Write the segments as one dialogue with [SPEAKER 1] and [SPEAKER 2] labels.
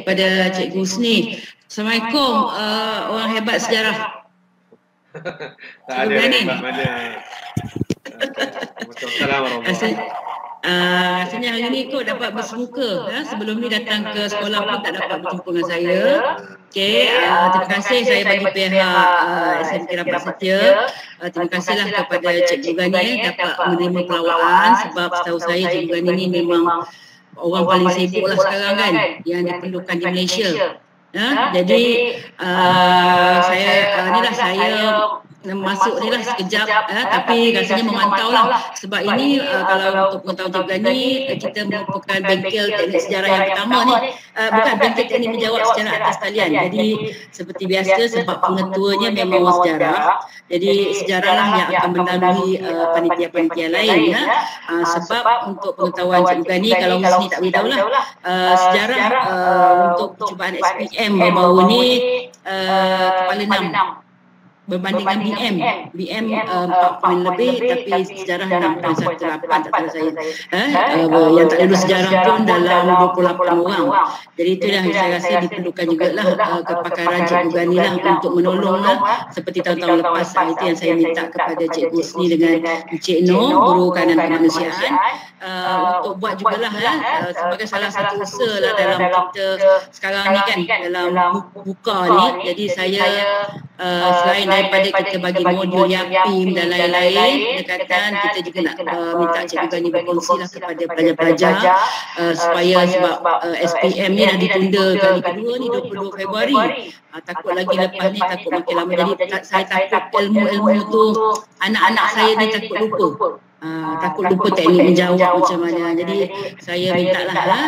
[SPEAKER 1] kepada Cikgu Husni. Assalamualaikum, orang hebat sejarah.
[SPEAKER 2] Tak ada hebat mana. Assalamualaikum warahmatullahi.
[SPEAKER 1] Rasanya hari ni kot dapat bersemuka. Sebelum ni datang ke sekolah pun tak dapat berjumpa dengan saya. Okey, terima kasih saya bagi pihak SMK Rapat Setia. Terima kasihlah kepada Cikgu Gani dapat menerima pelawaan, sebab setahu saya Cikgu Gani ni memang orang paling sibuk lah sekarang kan, yang diperlukan di Malaysia. Jadi saya masuk ni lah sekejap, tapi rasanya memantau lah, sebab ini kalau untuk pengetahuan Cikgu Gani, kita merupakan bengkel teknik sejarah yang pertama ni, bukan bengkel teknik menjawab secara atas talian. Jadi seperti biasa, sebab pengetuanya memang orang sejarah, jadi sejarah lah yang akan mendahului panitia-panitia lain sebab untuk pengetahuan Cikgu Gani, kalau Husni tak beritahu lah, sejarah untuk percubaan SPM baru-baru ni kepala 6 berbandingkan BM 4 poin lebih, tapi sejarah 6.18 tak tahu saya. Yang tak lulus sejarah pun dalam 28 orang. Jadi itulah yang saya rasa diperlukan jugalah kepakaran Cikgu Gani lah untuk menolong lah, seperti tahun-tahun lepas. Itu yang saya minta kepada Cikgu Husni dengan Encik Noh, Guru Kanan Kemanusiaan, untuk buat jugalah sebagai salah satu usaha lah dalam kita sekarang ni kan, dalam buka ni. Jadi saya selain daripada kita bagi modul YAPIM dan lain-lain pendekatan, kita juga nak minta Cikgu Gani berkongsi lah kepada pelajar-pelajar supaya, sebab SPM ni dah ditunda kali kedua ni 22 Februari. Takut lagi lepas ni takut makin lama, jadi saya takut ilmu-ilmu tu anak-anak saya ni takut lupa. Takut lupa teknik menjawab macam mana. Jadi saya minta lah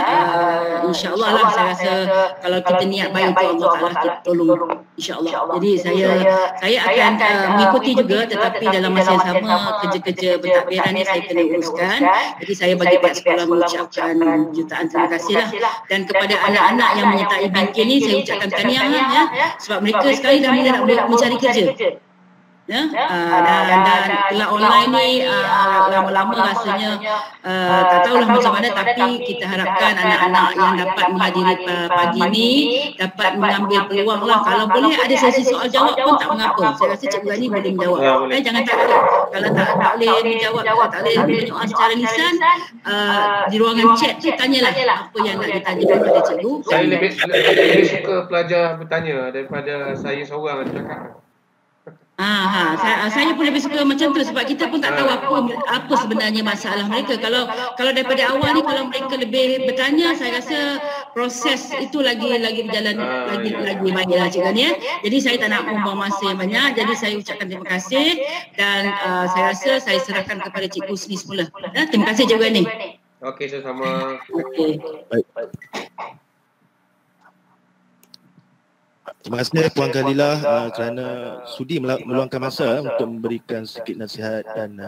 [SPEAKER 1] insya-Allah lah, saya rasa kalau kita niat baik untuk Allah Taala, kita tolong insya-Allah. Jadi saya akan mengikuti juga, tetapi dalam masa yang sama kerja-kerja pentadbiran ni saya kena uruskan. Jadi saya bagi pihak sekolah mengucapkan jutaan terima kasih lah, dan kepada anak-anak yang menyertai bengkel ni saya ucapkan tahniah lah sebab mereka sekarang dah mula nak mencari kerja. Dan kelas online ni lama-lama rasanya tak tahulah macam mana, tapi kita harapkan anak-anak yang dapat menghadiri pagi ni dapat mengambil peluang lah. Kalau boleh ada sesi soal jawab pun tak mengapa. Saya rasa Cikgu Gani boleh menjawab. Jangan takut. Kalau tak boleh menjawab, tak boleh menyoal secara lisan, di ruangan chat tu tanyalah apa yang nak ditanya kepada cikgu.
[SPEAKER 2] Saya lebih suka pelajar bertanya daripada saya seorang cakap.
[SPEAKER 1] Saya pun lebih suka macam tu, sebab kita pun tak tahu apa sebenarnya masalah mereka. Kalau daripada awal ni, kalau mereka lebih bertanya, saya rasa proses itu lagi berjalan lagi baiklah Cikgu Gani. Jadi saya tak nak membuang masa yang banyak. Jadi saya ucapkan terima kasih, dan saya rasa saya serahkan kepada Cikgu Husni semula. Terima kasih Cikgu Gani.
[SPEAKER 2] Okey, sama-sama.
[SPEAKER 3] Okey. Baik. Terima kasih Puan Khalilah kerana sudi meluangkan masa untuk memberikan sedikit nasihat dan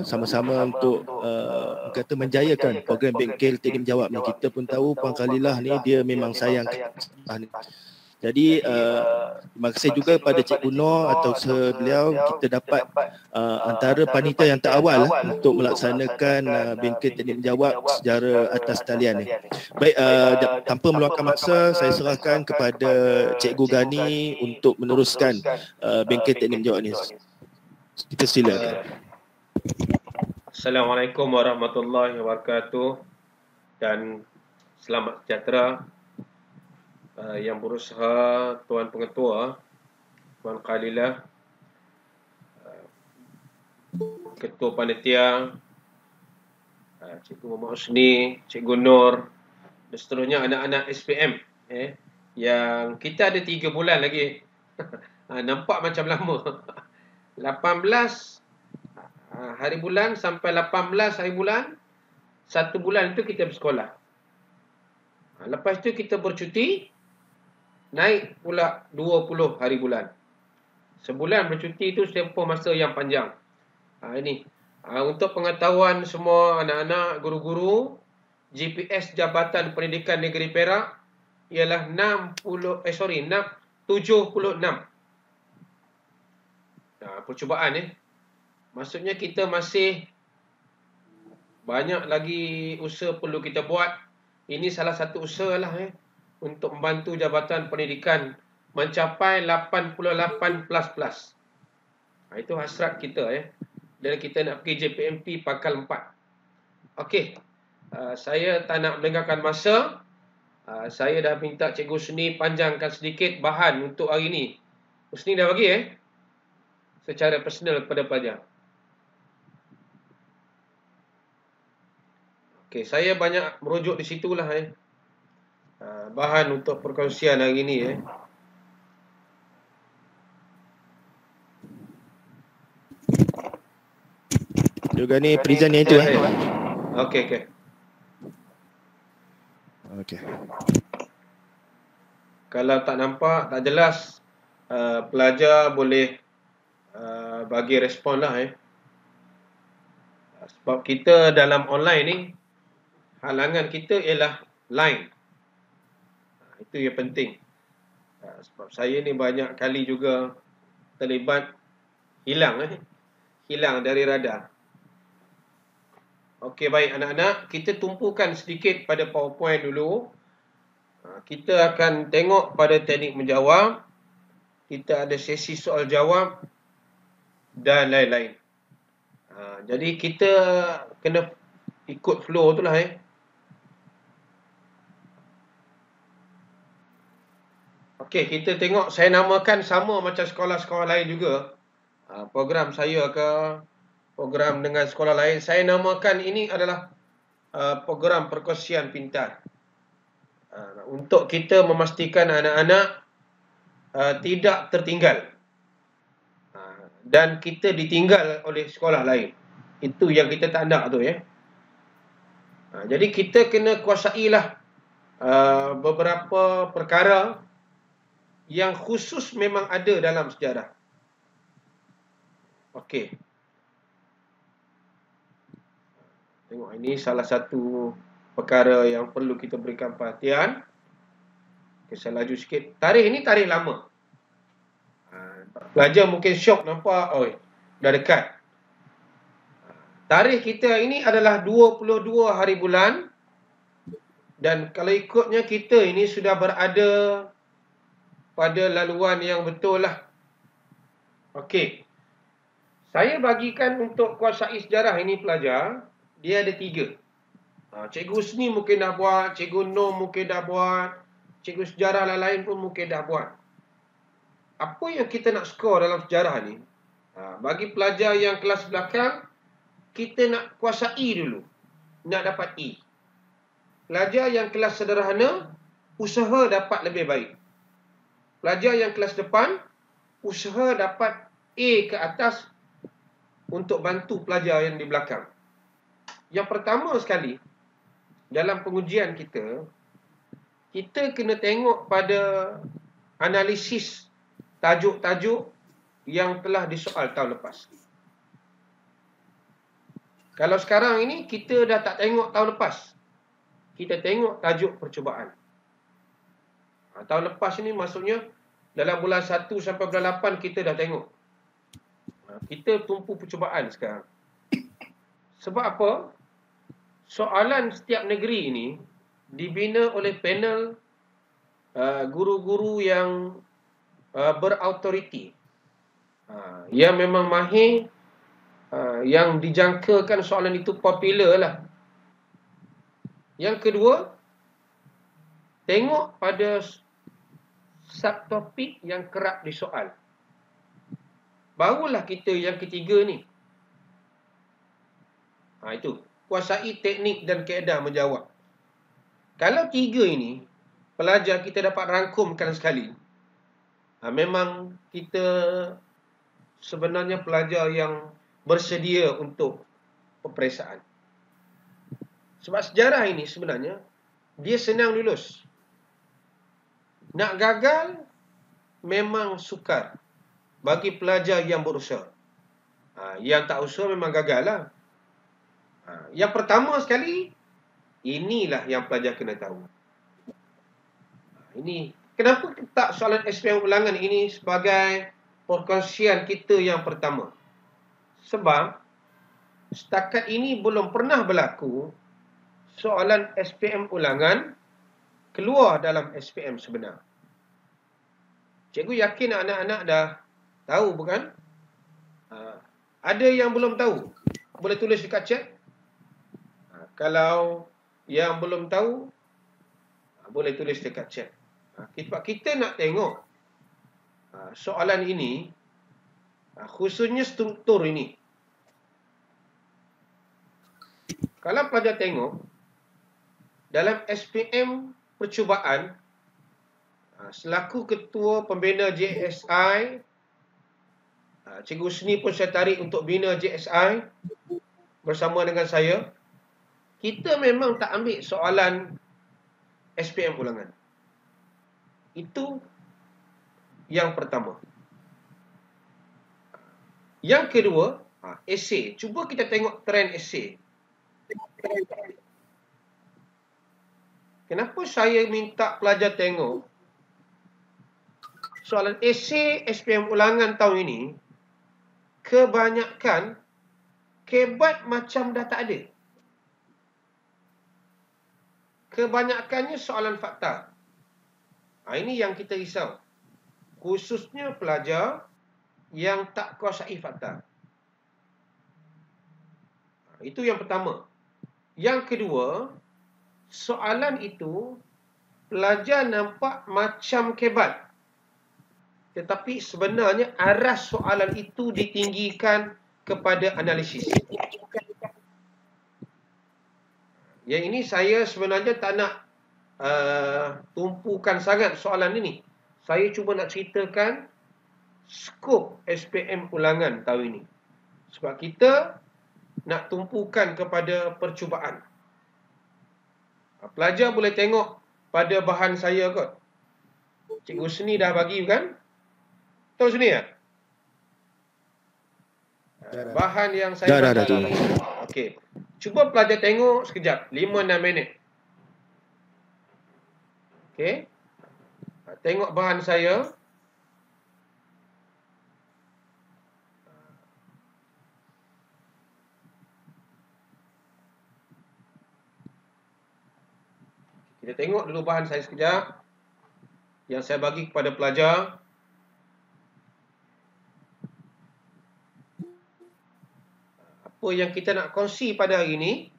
[SPEAKER 3] sama-sama untuk kata menjayakan program bengkel teknik menjawab ni. Kita pun tahu Puan Khalilah ni dia memang sayang Jadi terima kasih juga kepada Cikgu Noh atau beliau, kita dapat antara panitia yang terawal untuk melaksanakan bengkel teknik menjawab secara atas talian ni. Baik, tanpa meluangkan masa, saya serahkan kepada Cikgu Gani untuk meneruskan bengkel teknik menjawab ni. Kita silakan.
[SPEAKER 2] Assalamualaikum warahmatullahi wabarakatuh, dan selamat sejahtera. Yang berusaha, Tuan Pengetua, Puan Khalilah, Ketua Panitia, Cikgu Muhammad Husni, Cikgu Nur, dan seterusnya anak-anak SPM yang kita ada 3 bulan lagi. Nampak macam lama. 18 hari bulan sampai 18 hari bulan, 1 bulan itu kita bersekolah. Lepas itu kita bercuti, naik pula 20 hari bulan. Sebulan bercuti itu tempoh masa yang panjang. Ini untuk pengetahuan semua anak-anak, guru-guru, GPS Jabatan Pendidikan Negeri Perak ialah 76. Percubaan maksudnya kita masih banyak lagi usaha perlu kita buat Ini salah satu usaha lah untuk membantu Jabatan Pendidikan mencapai 88++. Itu hasrat kita dan kita nak pergi JPMP Pangkal 4. Okey. Saya tak nak melengahkan masa. Saya dah minta Cikgu Husni panjangkan sedikit bahan untuk hari ni. Husni dah bagi secara personal kepada pelajar. Okey, saya banyak merujuk di situlah bahan untuk perkongsian hari ni
[SPEAKER 3] Juga ni present yang itu
[SPEAKER 2] Okey.
[SPEAKER 3] Okey.
[SPEAKER 2] Kalau tak nampak, tak jelas, pelajar boleh bagi respon lah sebab kita dalam online ni, halangan kita ialah line. Itu yang penting. Sebab saya ni banyak kali juga terlibat hilang dari radar. Okey, baik anak-anak, kita tumpukan sedikit pada PowerPoint dulu. Kita akan tengok pada teknik menjawab. Kita ada sesi soal jawab dan lain-lain. Jadi kita kena ikut flow tu lah Okey, kita tengok, saya namakan sama macam sekolah-sekolah lain juga. Program saya ke program dengan sekolah lain, saya namakan ini adalah program perkongsian pintar. Untuk kita memastikan anak-anak tidak tertinggal dan kita ditinggal oleh sekolah lain. Itu yang kita tak nak tu Jadi kita kena kuasailah beberapa perkara yang khusus memang ada dalam sejarah. Okey. Tengok, ini salah satu perkara yang perlu kita berikan perhatian. Okay, saya laju sikit. Tarikh ni tarikh lama. Pelajar mungkin syok nampak, dah dekat. Tarikh kita ini adalah 22 hari bulan. Dan kalau ikutnya kita ini sudah berada pada laluan yang betul lah. Okey. Saya bagikan untuk kuasai sejarah ini pelajar, dia ada 3. Cikgu Husni mungkin dah buat, Cikgu Noh mungkin dah buat, cikgu sejarah lain-lain pun mungkin dah buat. Apa yang kita nak skor dalam sejarah ni? Bagi pelajar yang kelas belakang, kita nak kuasai dulu. Nak dapat E. Pelajar yang kelas sederhana, usaha dapat lebih baik. Pelajar yang kelas depan, usaha dapat A ke atas untuk bantu pelajar yang di belakang. Yang pertama sekali, dalam pengujian kita kena tengok pada analisis tajuk-tajuk yang telah disoal tahun lepas. Kalau sekarang ini kita dah tak tengok tahun lepas, kita tengok tajuk percubaan. Tahun lepas ini maksudnya dalam bulan 1 sampai bulan 8 kita dah tengok. Kita tumpu percubaan sekarang. Sebab apa? Soalan setiap negeri ini dibina oleh panel guru-guru yang berautoriti, yang memang mahir, yang dijangkakan soalan itu popular lah. Yang kedua, tengok pada subtopik yang kerap disoal. Barulah kita yang ketiga ni. Itu. Kuasai teknik dan kaedah menjawab. Kalau 3 ini, pelajar kita dapat rangkumkan sekali. Memang kita sebenarnya pelajar yang bersedia untuk peperiksaan. Sebab sejarah ini sebenarnya, dia senang lulus. Nak gagal, memang sukar bagi pelajar yang berusaha. Yang tak usaha memang gagal lah. Yang pertama sekali, inilah yang pelajar kena tahu. Ini kenapa tak soalan SPM ulangan ini sebagai perkongsian kita yang pertama? Sebab setakat ini belum pernah berlaku soalan SPM ulangan keluar dalam SPM sebenar. Cikgu yakin anak-anak dah tahu bukan? Ada yang belum tahu? Boleh tulis dekat chat. Kalau yang belum tahu, boleh tulis dekat chat. Sebab kita nak tengok soalan ini, khususnya struktur ini. Kalau pelajar tengok, dalam SPM percubaan, selaku ketua pembina JSI, Cikgu Husni pun saya tarik untuk bina JSI bersama dengan saya. Kita memang tak ambil soalan SPM ulangan. Itu yang pertama. Yang kedua, esei. Cuba kita tengok trend esei. Kenapa saya minta pelajar tengok soalan esei SPM ulangan tahun ini, kebanyakan kebat macam dah tak ada. Kebanyakannya soalan fakta. Ini yang kita risau. Khususnya pelajar yang tak kuasai fakta. Itu yang pertama. Yang kedua, soalan itu pelajar nampak macam kebat. Tetapi sebenarnya arah soalan itu ditinggikan kepada analisis. Yang ini saya sebenarnya tak nak tumpukan sangat soalan ini. Saya cuba nak ceritakan skop SPM ulangan tahun ini. Sebab kita nak tumpukan kepada percubaan. Pelajar boleh tengok pada bahan saya kot. Cikgu Husni dah bagi kan? Tahu sini ya? Bahan yang saya bagi. Okey. Cuba pelajar tengok sekejap. 5-6 minit. Okey. Tengok bahan saya. Kita tengok dulu bahan saya sekejap. Yang saya bagi kepada pelajar. Apa yang kita nak kongsi pada hari ini,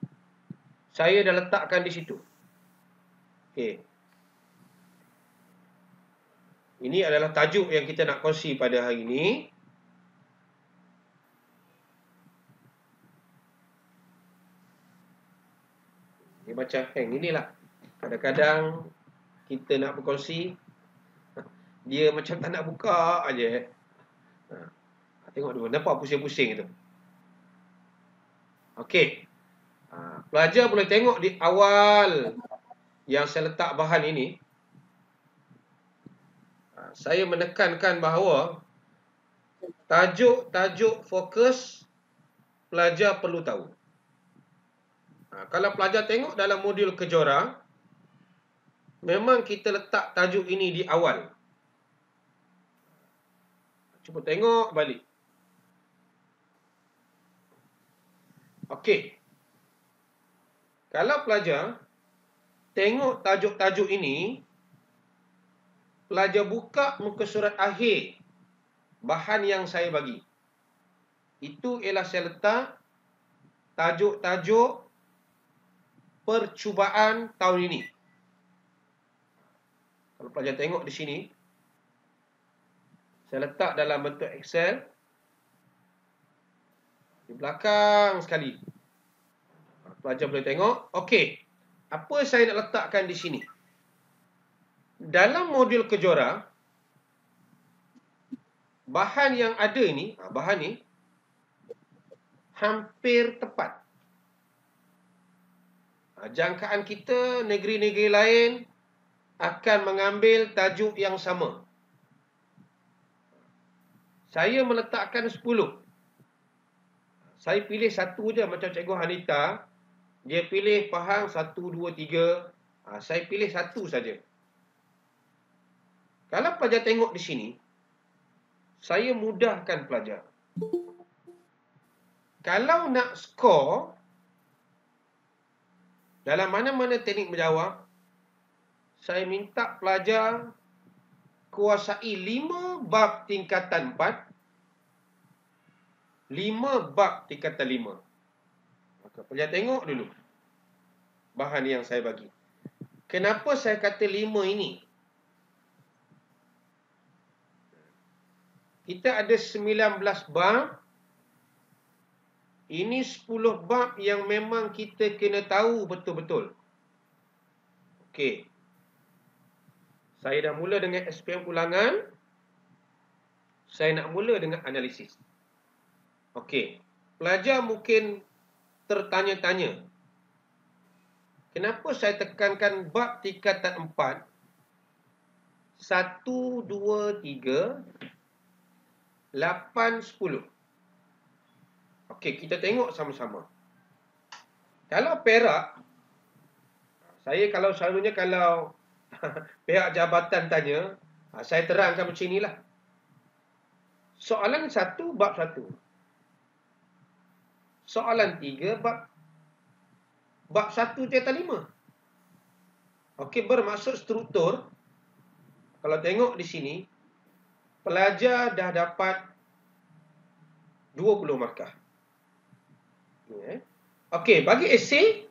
[SPEAKER 2] saya dah letakkan di situ. Okey. Ini adalah tajuk yang kita nak kongsi pada hari ini. Dia macam hang inilah. Kadang-kadang kita nak berkongsi, dia macam tak nak buka aja. Tengok dulu, nampak pusing-pusing itu. Okey. Pelajar boleh tengok di awal yang saya letak bahan ini. Saya menekankan bahawa tajuk-tajuk fokus pelajar perlu tahu. Kalau pelajar tengok dalam modul kejora, memang kita letak tajuk ini di awal. Cuba tengok balik. Okey. Kalau pelajar tengok tajuk-tajuk ini, pelajar buka muka surat akhir bahan yang saya bagi. Itu ialah saya letak tajuk-tajuk percubaan tahun ini. Kalau pelajar tengok di sini, saya letak dalam bentuk Excel. Di belakang sekali. Pelajar boleh tengok. Okey. Apa saya nak letakkan di sini? Dalam modul kejora, bahan yang ada ini, bahan ni, hampir tepat. Jangkaan kita, negeri-negeri lain akan mengambil tajuk yang sama. Saya meletakkan 10. Saya pilih satu je macam Cikgu Hanita. Dia pilih Pahang 1, 2, 3. Saya pilih satu saja. Kalau pelajar tengok di sini, saya mudahkan pelajar. Kalau nak skor, dalam mana-mana teknik menjawab, saya minta pelajar kuasai 5 bab tingkatan 4, 5 bab tingkatan 5. Maka pelajar tengok dulu bahan yang saya bagi. Kenapa saya kata 5 ini? Kita ada 19 bab. Ini 10 bab yang memang kita kena tahu betul-betul. Okey. Saya dah mula dengan SPM ulangan. Saya nak mula dengan analisis. Okey. Pelajar mungkin tertanya-tanya. Kenapa saya tekankan bab tingkatan 4? 1, 2, 3, 8, 10. Okey, kita tengok sama-sama. Kalau Perak, saya selalunya kalau pihak jabatan tanya, saya terangkan macam inilah. Soalan 1, bab 1. Soalan 3, bab 1 tingkatan 5. Okey, bermaksud struktur. Kalau tengok di sini, pelajar dah dapat 20 markah. Okey, bagi esei,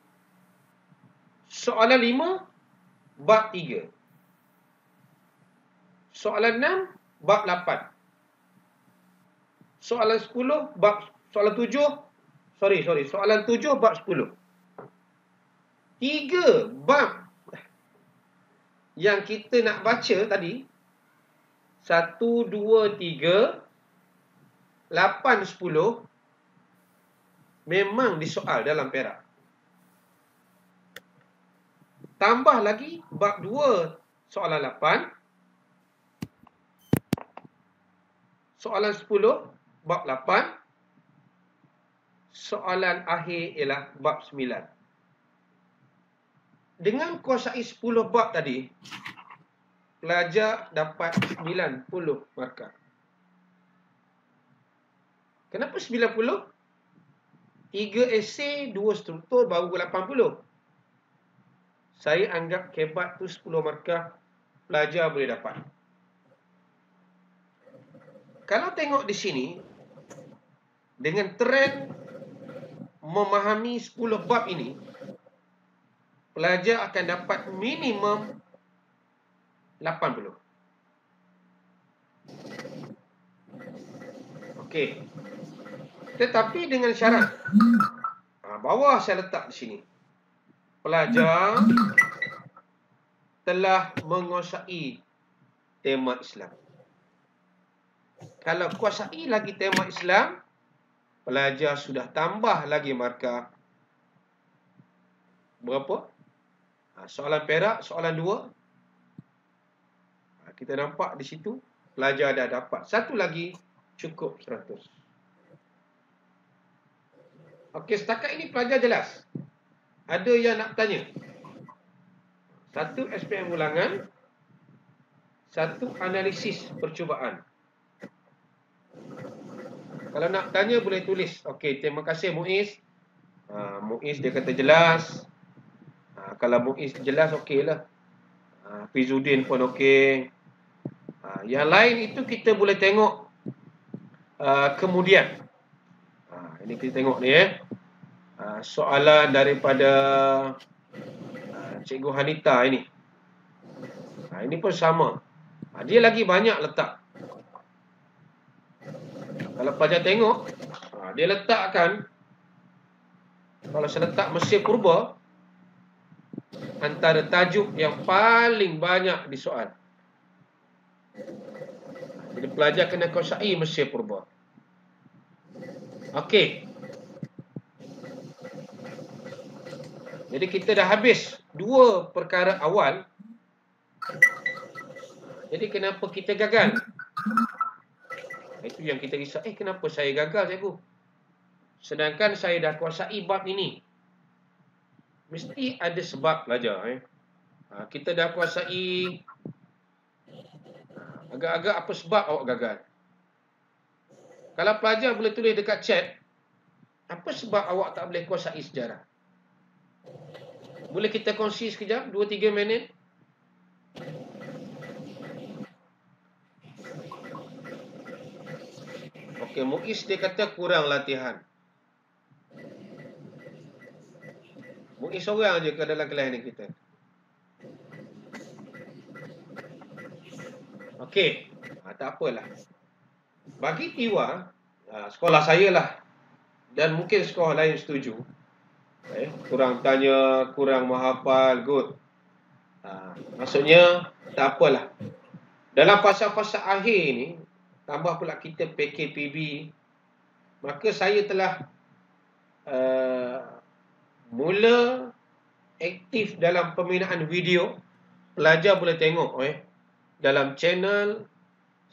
[SPEAKER 2] soalan 5, bab 3. Soalan 6, bab 8. Soalan 10, soalan 7, bab 10. 3 bab yang kita nak baca tadi, 1, 2, 3, 8, 10, memang disoal dalam Perak. Tambah lagi bab 2, soalan 8. Soalan 10, bab 8. Soalan akhir ialah bab 9. Dengan kuasai 10 bab tadi, pelajar dapat 90 markah. Kenapa 90? 3 esei, 2 struktur, baru 80. Saya anggap kebat tu 10 markah, pelajar boleh dapat. Kalau tengok di sini, dengan trend memahami 10 bab ini, pelajar akan dapat minimum 80. Okey. Tetapi dengan syarat. Bawah saya letak di sini. Pelajar telah menguasai tema Islam. Kalau kuasai lagi tema Islam, pelajar sudah tambah lagi markah. Berapa? Soalan Perak, soalan 2. Kita nampak di situ, pelajar dah dapat. Satu lagi, cukup 100. Okey, setakat ini pelajar jelas. Ada yang nak tanya? 1 SPM ulangan, 1 analisis percubaan. Kalau nak tanya boleh tulis. Okey, terima kasih Muiz. Muiz dia kata jelas. Kalau Muiz jelas okeylah. Fizuddin pun okey. Yang lain itu kita boleh tengok kemudian. Ini kita tengok ni soalan daripada Cikgu Hanita ini. Ini pun sama. Dia lagi banyak letak. Kalau pelajar tengok, dia letakkan, kalau saya letak Mesir Purba, antara tajuk yang paling banyak disoal. Jadi pelajar kena kuasai Mesir Purba. Okey. Jadi kita dah habis 2 perkara awal. Jadi kenapa kita gagal? Itu yang kita risau. Kenapa saya gagal, cikgu? Sedangkan saya dah kuasai bab ini. Mesti ada sebab pelajar. Kita dah kuasai. Agak-agak apa sebab awak gagal? Kalau pelajar boleh tulis dekat chat, apa sebab awak tak boleh kuasai sejarah? Boleh kita kongsi sekejap, 2-3 minit? Okey, Muiz dia kata kurang latihan. Muiz seorang je ke dalam kelas ni kita? Okey, tak apalah. Bagi Tiwa, sekolah saya lah, dan mungkin sekolah lain setuju. Kurang tanya, kurang menghafal, good. Maksudnya, tak apalah. Dalam fasa-fasa akhir ni, tambah pula kita PKPB, maka saya telah mula aktif dalam pembinaan video. Pelajar boleh tengok dalam channel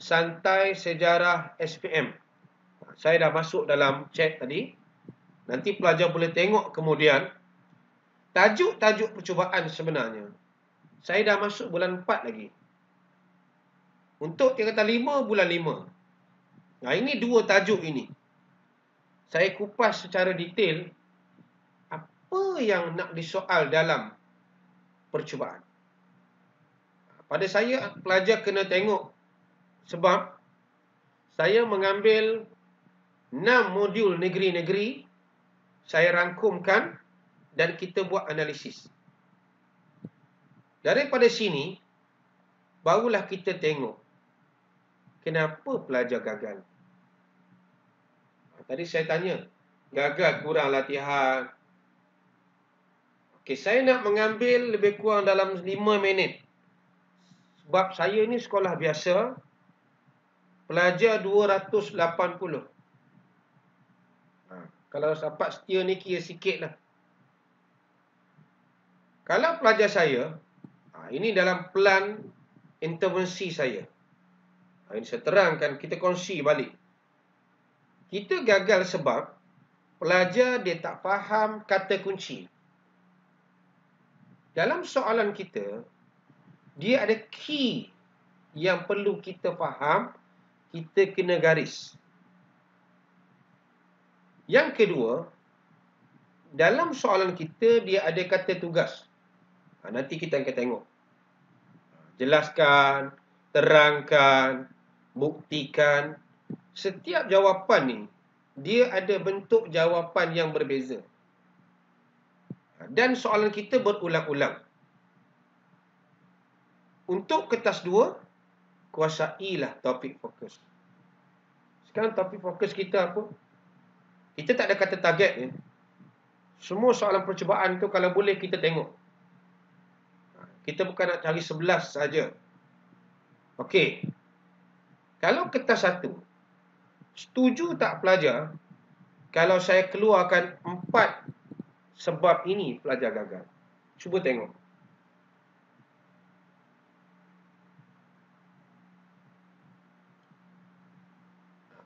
[SPEAKER 2] Santai Sejarah SPM. Saya dah masuk dalam chat tadi. Nanti pelajar boleh tengok kemudian tajuk-tajuk percubaan sebenarnya. Saya dah masuk bulan 4 lagi. Untuk tingkatan 5, bulan 5. Ini 2 tajuk ini. Saya kupas secara detail apa yang nak disoal dalam percubaan. Pada saya, pelajar kena tengok sebab saya mengambil 6 modul negeri-negeri, saya rangkumkan dan kita buat analisis. Daripada sini, barulah kita tengok kenapa pelajar gagal. Tadi saya tanya, gagal kurang latihan. Okey, saya nak mengambil lebih kurang dalam 5 minit. Sebab saya ni sekolah biasa, pelajar 280. Kalau dapat setia ni kira sikit lah. Kalau pelajar saya, ini dalam plan intervensi saya. Ini saya terangkan, kita kongsi balik. Kita gagal sebab pelajar dia tak faham kata kunci. Dalam soalan kita, dia ada key yang perlu kita faham, kita kena garis. Yang kedua, dalam soalan kita, dia ada kata tugas. Nanti kita akan tengok. Jelaskan, terangkan, buktikan. Setiap jawapan ni, dia ada bentuk jawapan yang berbeza. Dan soalan kita berulang-ulang. Untuk kertas 2, kuasailah topik fokus. Sekarang topik fokus kita apa? Kita tak ada kata target ni. Semua soalan percubaan tu kalau boleh kita tengok. Kita bukan nak cari 11 saja. Okey. Kalau kertas 1, setuju tak pelajar kalau saya keluarkan 4 sebab ini pelajar gagal? Cuba tengok.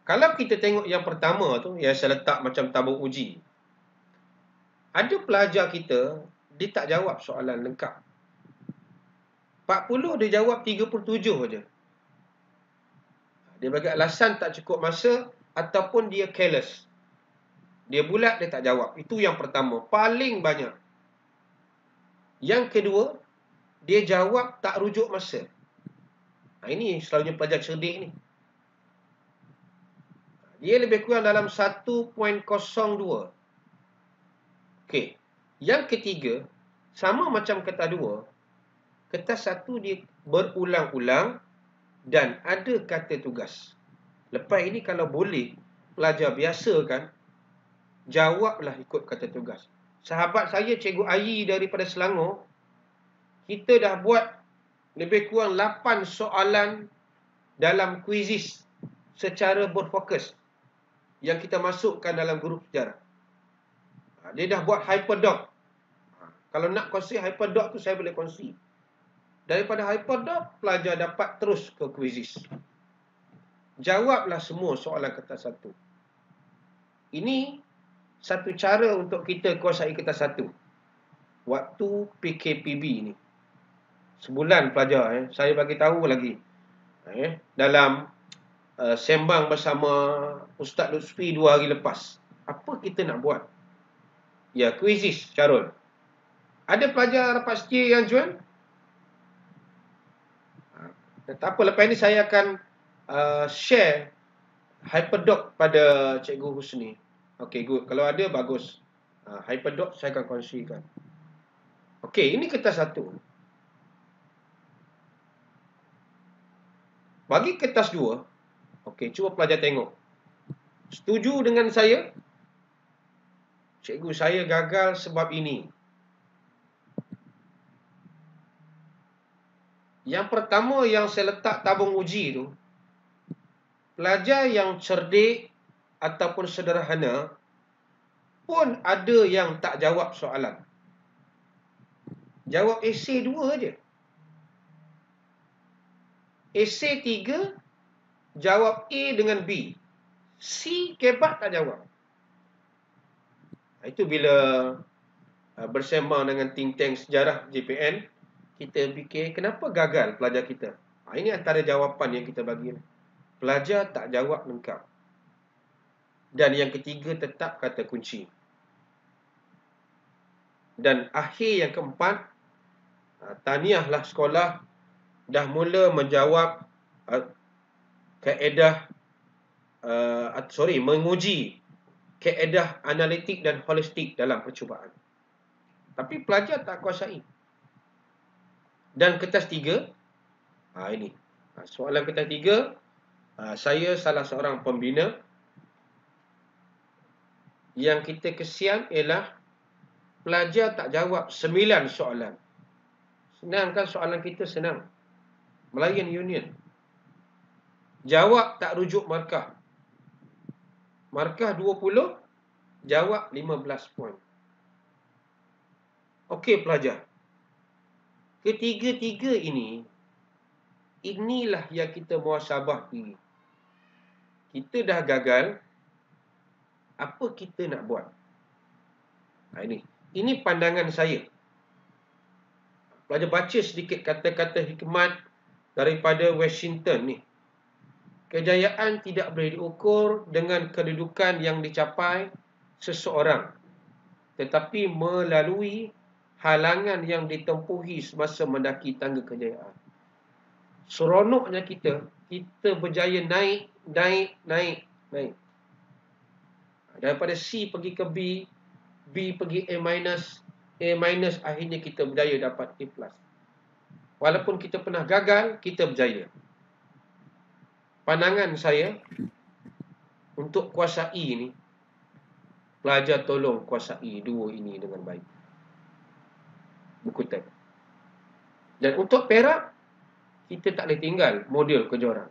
[SPEAKER 2] Kalau kita tengok yang pertama tu, yang saya letak macam tabung uji. Ada pelajar kita, dia tak jawab soalan lengkap. 40 dia jawab 37 saja. Dia bagi alasan tak cukup masa ataupun dia careless. Dia bulat, dia tak jawab. Itu yang pertama, paling banyak. Yang kedua, dia jawab tak rujuk masa. Ini selalunya pelajar cerdik ni. Dia lebih kurang dalam 1.02. Okey. Yang ketiga, sama macam kertas 2. Kertas 1 dia berulang-ulang dan ada kata tugas. Lepas ini kalau boleh, pelajar biasa kan, jawablah ikut kata tugas. Sahabat saya, Cikgu Ayi daripada Selangor, kita dah buat lebih kurang 8 soalan dalam kuisis secara berfokus yang kita masukkan dalam grup sejarah. Dia dah buat hyperdoc. Kalau nak kongsi hyperdoc tu saya boleh kongsi. Daripada hyperdoc, pelajar dapat terus ke kuisis. Jawablah semua soalan kertas 1. Ini satu cara untuk kita kuasai kertas 1. Waktu PKPB ni. Sebulan pelajar, saya bagi tahu lagi. Dalam sembang bersama Ustaz Lutfi 2 hari lepas. Apa kita nak buat? Ya, kuisis, Syarul. Ada pelajar rapat setia yang join? Tak apa, lepas ini saya akan share Hyperdoc pada Cikgu Husni. Okey, good. Kalau ada, bagus. Hyperdoc saya akan kongsikan. Okey, ini kertas satu. Bagi kertas dua, okey, cuba pelajar tengok. Setuju dengan saya? Cikgu, saya gagal sebab ini. Yang pertama yang saya letak tabung uji tu, pelajar yang cerdik ataupun sederhana pun ada yang tak jawab soalan. Jawab esei 2 je. Esei 3, jawab A dengan B. C kebat tak jawab. Itu bila bersembang dengan think tank sejarah JPN, kita fikir kenapa gagal pelajar kita. Ini antara jawapan yang kita bagi. Pelajar tak jawab lengkap. Dan yang ketiga tetap kata kunci. Dan akhir yang keempat, tahniahlah sekolah dah mula menjawab menguji kaedah analitik dan holistik dalam percubaan. Tapi pelajar tak kuasai. Dan kertas 3, ini. Soalan kertas 3, saya salah seorang pembina. Yang kita kesian ialah pelajar tak jawab 9 soalan. Senang kan soalan kita? Senang. Melayan Union. Jawab tak rujuk markah. Markah 20, jawab 15 poin. Okey pelajar. Ketiga-tiga ini, inilah yang kita muhasabah diri. Kita dah gagal, apa kita nak buat? Ini pandangan saya. Pelajar baca sedikit kata-kata hikmat daripada Washington ni. Kejayaan tidak boleh diukur dengan kedudukan yang dicapai seseorang, tetapi melalui halangan yang ditempuhi semasa mendaki tangga kejayaan. Seronoknya kita berjaya naik. Daripada C pergi ke B, B pergi A minus, akhirnya kita berjaya dapat A+. Walaupun kita pernah gagal, kita berjaya. Pandangan saya untuk kuasai ini, pelajar tolong kuasai 2 ini dengan baik. Buku teks. Dan untuk Perak, kita tak boleh tinggal modul kejuaraan.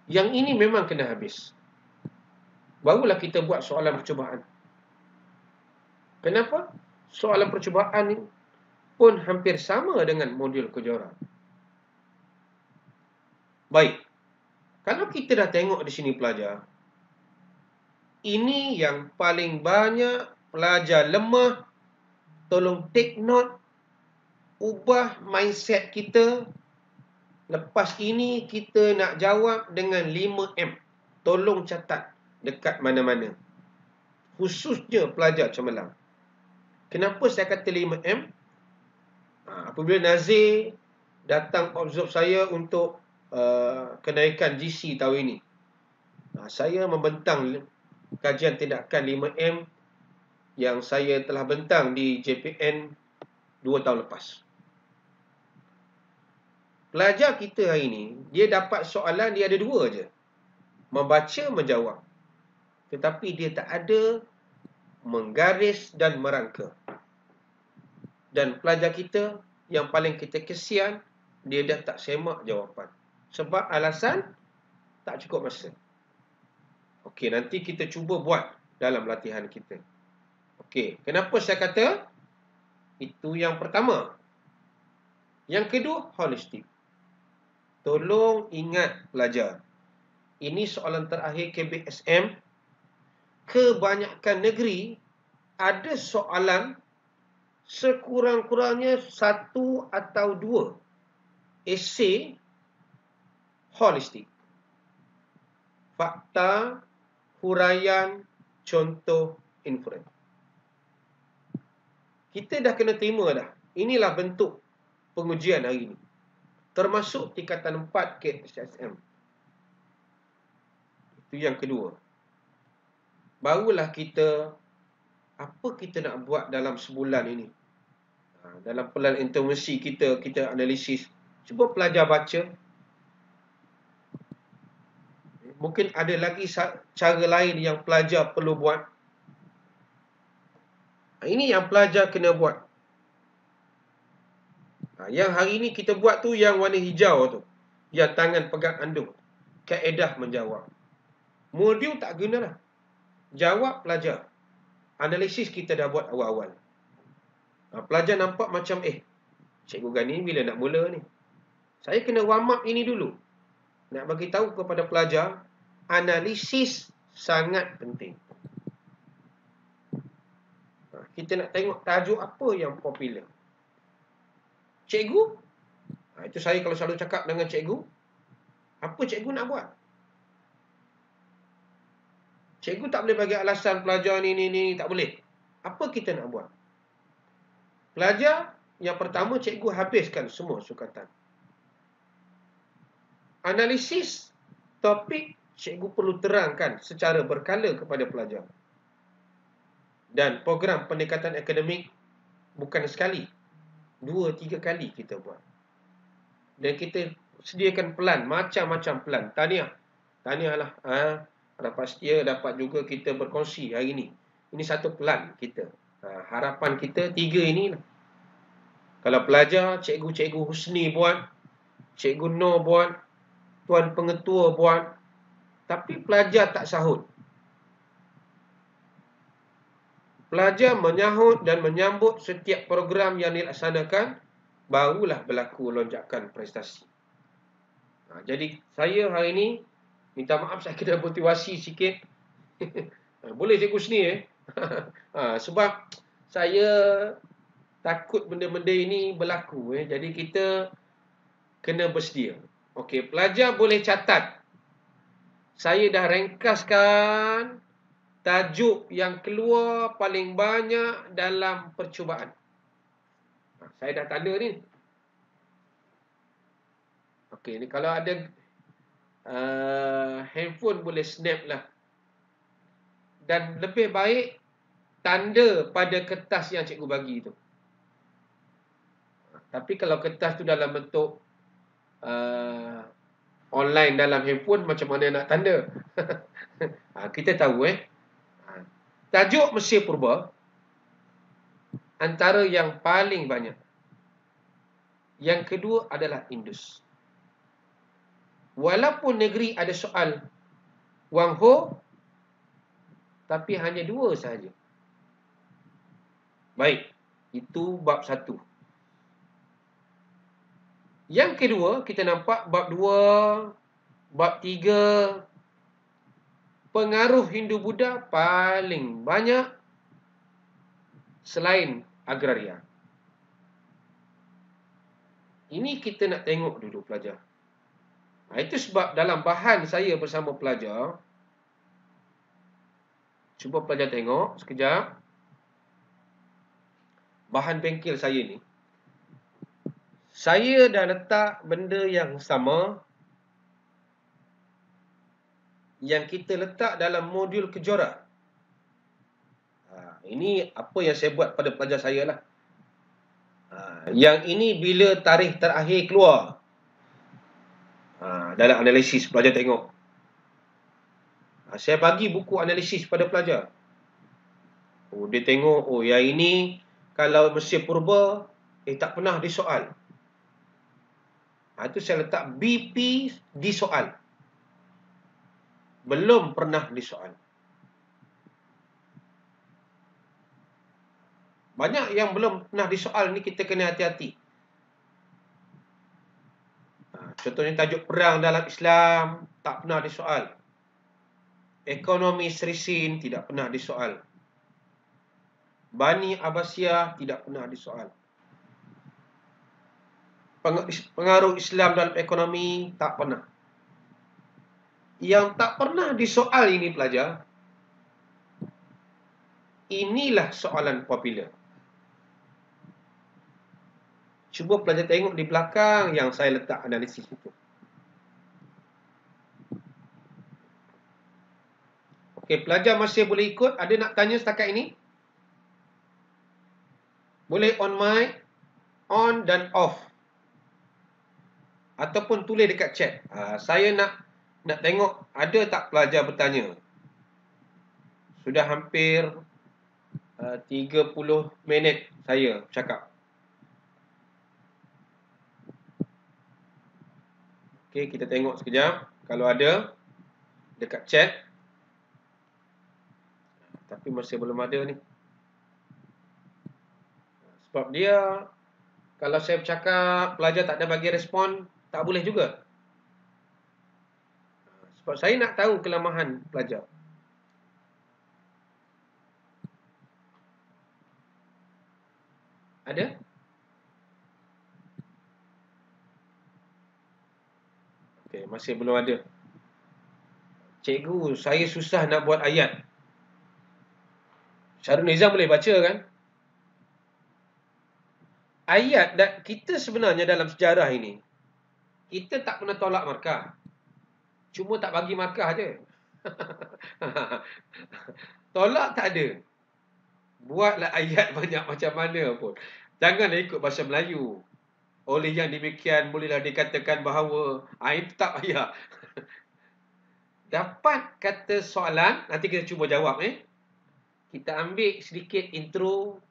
[SPEAKER 2] Yang ini memang kena habis. Barulah kita buat soalan percubaan. Kenapa? Soalan percubaan ini pun hampir sama dengan modul kejuaraan. Baik. Kalau kita dah tengok di sini pelajar, ini yang paling banyak pelajar lemah. Tolong take note, ubah mindset kita. Lepas ini kita nak jawab dengan 5M. Tolong catat dekat mana-mana. Khususnya pelajar cemerlang. Kenapa saya kata 5M? Apabila Nazir datang observe saya untuk kenaikan GC tahun ini, saya membentang kajian tindakan 5M yang saya telah bentang di JPN 2 tahun lepas. Pelajar kita hari ini, dia dapat soalan, dia ada 2 je. Membaca, menjawab. Tetapi dia tak ada menggaris dan merangka. Dan pelajar kita yang paling kita kesian, dia dah tak semak jawapan. Sebab alasan tak cukup masa. Okey, nanti kita cuba buat dalam latihan kita. Okey, kenapa saya kata itu yang pertama? Yang kedua, holistik. Tolong ingat pelajar. Ini soalan terakhir KBSM. Kebanyakan negeri ada soalan sekurang-kurangnya 1 atau 2 esei holistik. Fakta, huraian, contoh, inferen. kita dah kena terima dah. Inilah bentuk pengujian hari ini. Termasuk tingkatan 4 KSSM. Itu yang kedua. Barulah kita, apa kita nak buat dalam sebulan ini. Dalam pelan intervensi kita analisis. Cuba pelajar baca. Mungkin ada lagi cara lain yang pelajar perlu buat. Ini yang pelajar kena buat. Yang hari ini kita buat tu yang warna hijau tu. Yang tangan pegang andung. Kaedah menjawab. Modul tak guna lah. Jawab pelajar. Analisis kita dah buat awal-awal. Pelajar nampak macam, Cikgu Gani bila nak mula ni? Saya kena warm up ini dulu. Nak bagi tahu kepada pelajar, analisis sangat penting. Kita nak tengok tajuk apa yang popular. Cikgu, itu saya kalau selalu cakap dengan cikgu, apa cikgu nak buat? Cikgu tak boleh bagi alasan pelajar ni, tak boleh. Apa kita nak buat? Pelajar, yang pertama cikgu habiskan semua sukatan. Analisis topik, cikgu perlu terangkan secara berkala kepada pelajar. Dan program pendekatan akademik bukan sekali, 2-3 kali kita buat. Dan kita sediakan pelan, macam-macam pelan. Tahniah lah. Dapat setia, dapat juga kita berkongsi hari ini. Ini satu pelan kita. Harapan kita 3 ini lah. Kalau pelajar, cikgu-cikgu Husni buat, cikgu Nur buat, tuan pengetua buat, tapi pelajar tak sahut. Pelajar menyahut dan menyambut setiap program yang dilaksanakan, barulah berlaku lonjakan prestasi. Jadi saya hari ini, minta maaf saya kena motivasi sikit. Boleh Cikgu Husni sebab saya takut benda-benda ini berlaku. Jadi kita kena bersedia. Okey, pelajar boleh catat. Saya dah ringkaskan tajuk yang keluar paling banyak dalam percubaan. Saya dah tanda ni. Okey, ni kalau ada handphone boleh snap lah. Dan lebih baik tanda pada kertas yang cikgu bagi tu. Tapi kalau kertas tu dalam bentuk online dalam handphone, macam mana nak tanda? Kita tahu tajuk Mesir Purba antara yang paling banyak. Yang kedua adalah Indus. Walaupun negeri ada soal Wang Ho, tapi hanya 2 sahaja. Baik, itu bab 1. Yang kedua, kita nampak bab 2, bab 3, pengaruh Hindu-Buddha paling banyak selain agraria. Ini kita nak tengok dulu pelajar. Itu sebab dalam bahan saya bersama pelajar, cuba pelajar tengok sekejap. Bahan bengkel saya ni, saya dah letak benda yang sama yang kita letak dalam modul Kejora. Ini apa yang saya buat pada pelajar saya lah. Yang ini bila tarikh terakhir keluar. Dalam analisis pelajar tengok. Saya bagi buku analisis pada pelajar. Dia tengok, yang ini kalau Mesir Purba, tak pernah disoal. Itu saya letak BP disoal. Belum pernah disoal. Banyak yang belum pernah disoal ni kita kena hati-hati. Contohnya tajuk perang dalam Islam tak pernah disoal. Ekonomi Serisin tidak pernah disoal. Bani Abbasiyah tidak pernah disoal. Pengaruh Islam dalam ekonomi tak pernah. Yang tak pernah disoal ini pelajar, inilah soalan popular. Cuba pelajar tengok di belakang yang saya letak analisis itu. Okey, pelajar masih boleh ikut. Ada nak tanya setakat ini? Boleh on mic, on dan off. Ataupun tulis dekat chat. Saya nak tengok ada tak pelajar bertanya. Sudah hampir 30 minit saya cakap. Okey, kita tengok sekejap. Kalau ada dekat chat. Tapi masih belum ada ni. Sebab dia, kalau saya bercakap, pelajar tak ada bagi respon, tak boleh juga. Sebab saya nak tahu kelemahan pelajar. Ada? Okey, masih belum ada. Cikgu, saya susah nak buat ayat. Syarul Nizam boleh baca kan? Ayat kita sebenarnya dalam sejarah ini, kita tak pernah tolak markah. Cuma tak bagi markah je. Tolak tak ada. Buatlah ayat banyak macam mana pun. Janganlah ikut bahasa Melayu. Oleh yang demikian, bolehlah dikatakan bahawa itu tak payah. Dapat kata soalan, nanti kita cuba jawab. Kita ambil sedikit intro.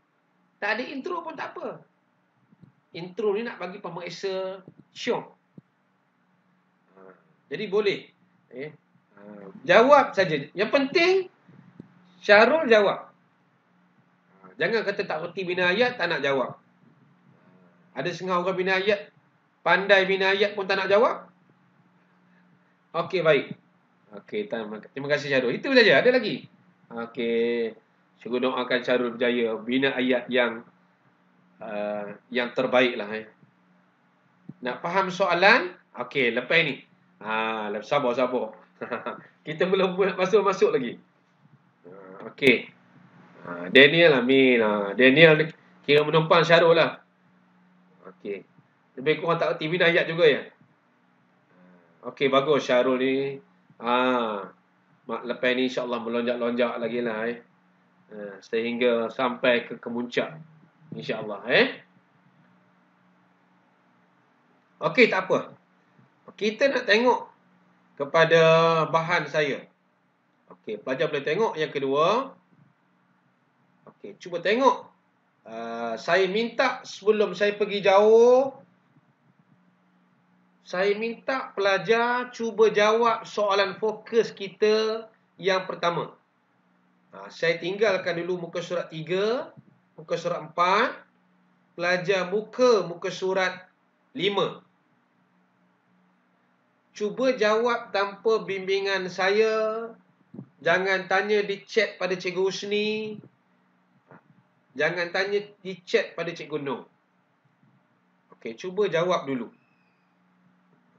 [SPEAKER 2] Tak ada intro pun tak apa. Intro ni nak bagi pemeriksa syok. Jadi boleh. Jawab saja. Yang penting, Syarul jawab. Jangan kata tak reti bina ayat, tak nak jawab. Ada setengah orang bina ayat, pandai bina ayat pun tak nak jawab. Okey, baik. Okey, terima kasih Syarul. Itu saja, ada lagi? Okey. Syukur doakan Syarul berjaya bina ayat yang terbaik lah. Nak faham soalan? Okey, lepas ni. Sabar. Kita belum masuk lagi. Okey. Daniel Amin. Daniel kira menumpang Syarul lah. Okey. Lebih kurang tak reti bina ayat juga ya? Okey, bagus Syarul ni. Lepas ni insya-Allah melonjak-lonjak lagi lah. Sehingga sampai ke kemuncak. InsyaAllah. Okey, tak apa. Kita nak tengok kepada bahan saya. Okey, pelajar boleh tengok. Yang kedua. Okey, cuba tengok. Saya minta sebelum saya pergi jauh, saya minta pelajar cuba jawab soalan fokus kita yang pertama. Saya tinggalkan dulu muka surat 3, muka surat 4, pelajar muka surat 5. Cuba jawab tanpa bimbingan saya. Jangan tanya di chat pada Cikgu Husni. Jangan tanya di chat pada Cikgu Noh. Okey, cuba jawab dulu.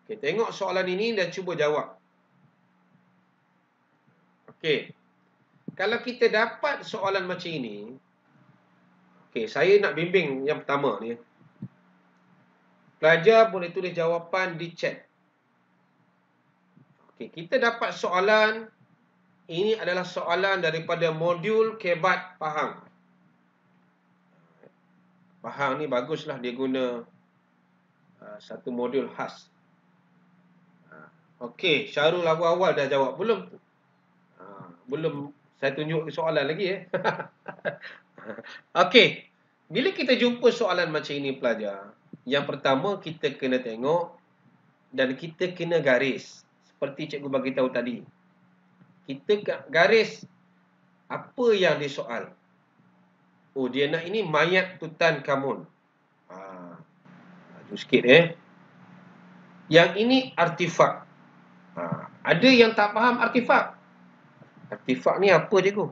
[SPEAKER 2] Okey, tengok soalan ini dan cuba jawab. Okey. Kalau kita dapat soalan macam ini, okey, saya nak bimbing yang pertama ni. Pelajar boleh tulis jawapan di chat. Okey, kita dapat soalan. Ini adalah soalan daripada modul Kebat Pahang. Pahang ni baguslah dia guna satu modul khas. Okey, Syarul awal-awal dah jawab. Belum saya tunjuk soalan lagi. Okey, bila kita jumpa soalan macam ini pelajar, yang pertama kita kena tengok dan kita kena garis. Seperti cikgu bagi tahu tadi. Kita garis apa yang disoal. Oh, dia nak ini mayat Tutankhamun. Maju sikit Yang ini artifak. Ada yang tak faham artifak. Artifak ni apa cikgu?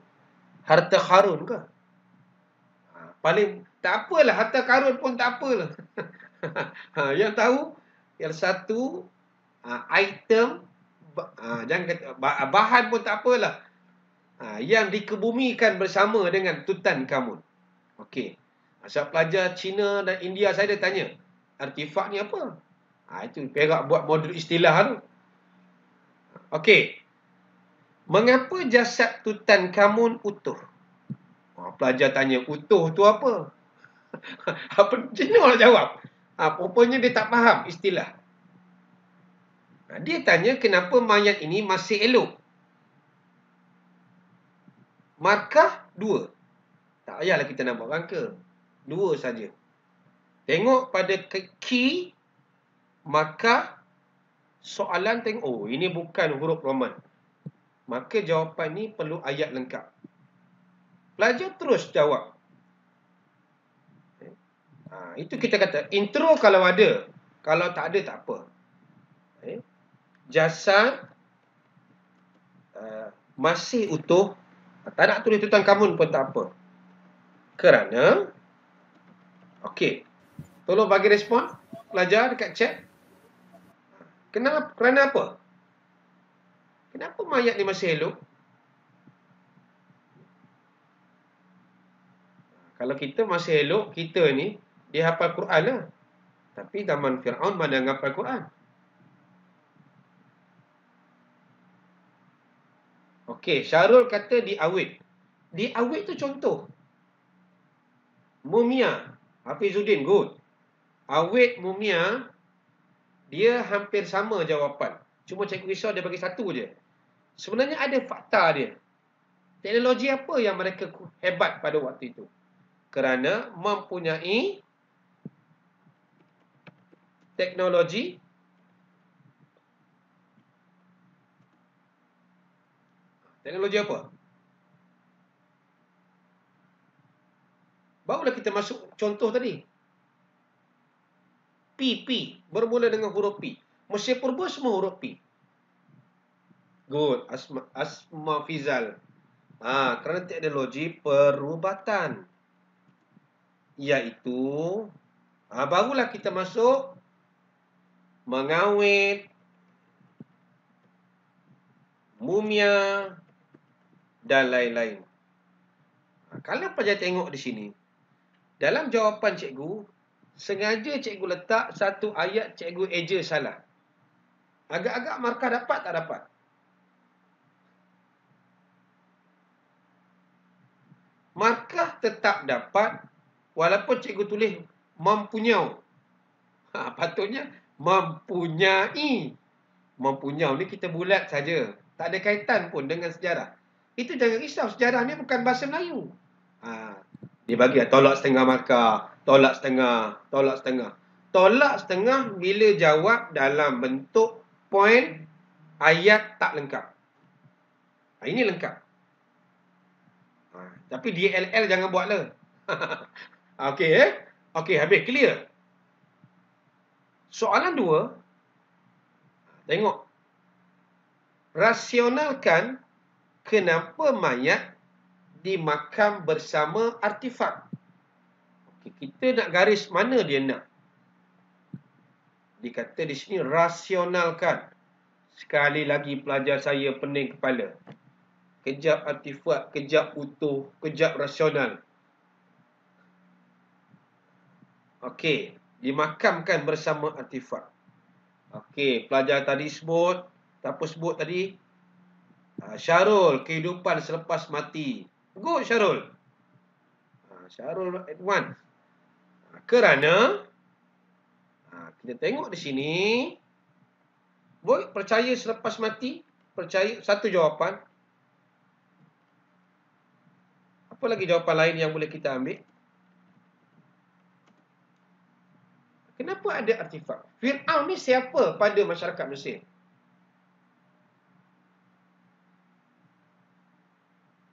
[SPEAKER 2] Harta karun ke? Paling tak apalah, harta karun pun tak apalah. Yang tahu yang satu item, jangan kata bahan pun tak apalah. Yang dikebumikan bersama dengan Tutankhamun. Okey. Asal pelajar Cina dan India saya dah tanya, artifak ni apa? Itu Perak buat modul istilah tu. Okey. Mengapa jasad Tutankhamun utuh? Pelajar tanya, utuh tu apa? Apa Cina nak jawab? Rupanya dia tak faham istilah. Dia tanya kenapa mayat ini masih elok. Markah 2. Tak payahlah kita nak buat rangka. 2 saja. Tengok pada key, maka soalan tengok, ini bukan huruf Roman. Maka jawapan ni perlu ayat lengkap. Pelajar terus jawab. Itu kita kata, intro kalau ada. Kalau tak ada, tak apa. Jasad masih utuh. Tak nak tulis Tutankhamun pun tak apa. Kerana, okey. Tolong bagi respon pelajar dekat chat. Kerana apa? Kenapa mayat ni masih elok? Kalau kita masih elok, kita ni, dia hafal Quran lah. Tapi zaman Fir'aun mana yang hafal Quran? Okey, Syarul kata diawet. Diawet tu contoh. Mumia. Hafizuddin, good. Awet mumia, dia hampir sama jawapan. Cuma cikgu risau dia bagi satu je. Sebenarnya ada fakta dia. Teknologi apa yang mereka hebat pada waktu itu? Kerana mempunyai teknologi apa? Barulah kita masuk contoh tadi. P, bermula dengan huruf P. Mesir Purba semua huruf P. Good. Asma Fizal. Kerana teknologi perubatan. Iaitu, barulah kita masuk mengawet, mumia dan lain-lain. Kalau pelajar tengok di sini, dalam jawapan cikgu, sengaja cikgu letak satu ayat cikgu eja salah. Agak-agak markah dapat tak dapat? Markah tetap dapat walaupun cikgu tulis mempunyau. Patutnya mempunyai. Mempunyau ni kita bulat saja. Tak ada kaitan pun dengan sejarah. Itu jangan risau. Sejarah ni bukan bahasa Melayu. Dia bagi tolak setengah markah. Tolak setengah. Tolak setengah. Tolak setengah bila jawab dalam bentuk poin ayat tak lengkap. Ini lengkap. Tapi DLL jangan buatlah. Okey Okey, habis. Clear? Soalan 2. Tengok. Rasionalkan kenapa mayat dimakam bersama artifak. Okey, kita nak garis mana dia nak. Dikata di sini rasionalkan. Sekali lagi pelajar saya pening kepala. Kejap artifak, kejap utuh, kejap rasional. Okey, dimakamkan bersama artifak. Okey, pelajar tadi sebut, apa sebut tadi? Syarul, kehidupan selepas mati. Good, Syarul. Syarul advance. Kerana kita tengok di sini, boleh percaya selepas mati? Percaya, satu jawapan. Apa lagi jawapan lain yang boleh kita ambil? Kenapa ada artifak? Fir'aun ni siapa pada masyarakat Mesir?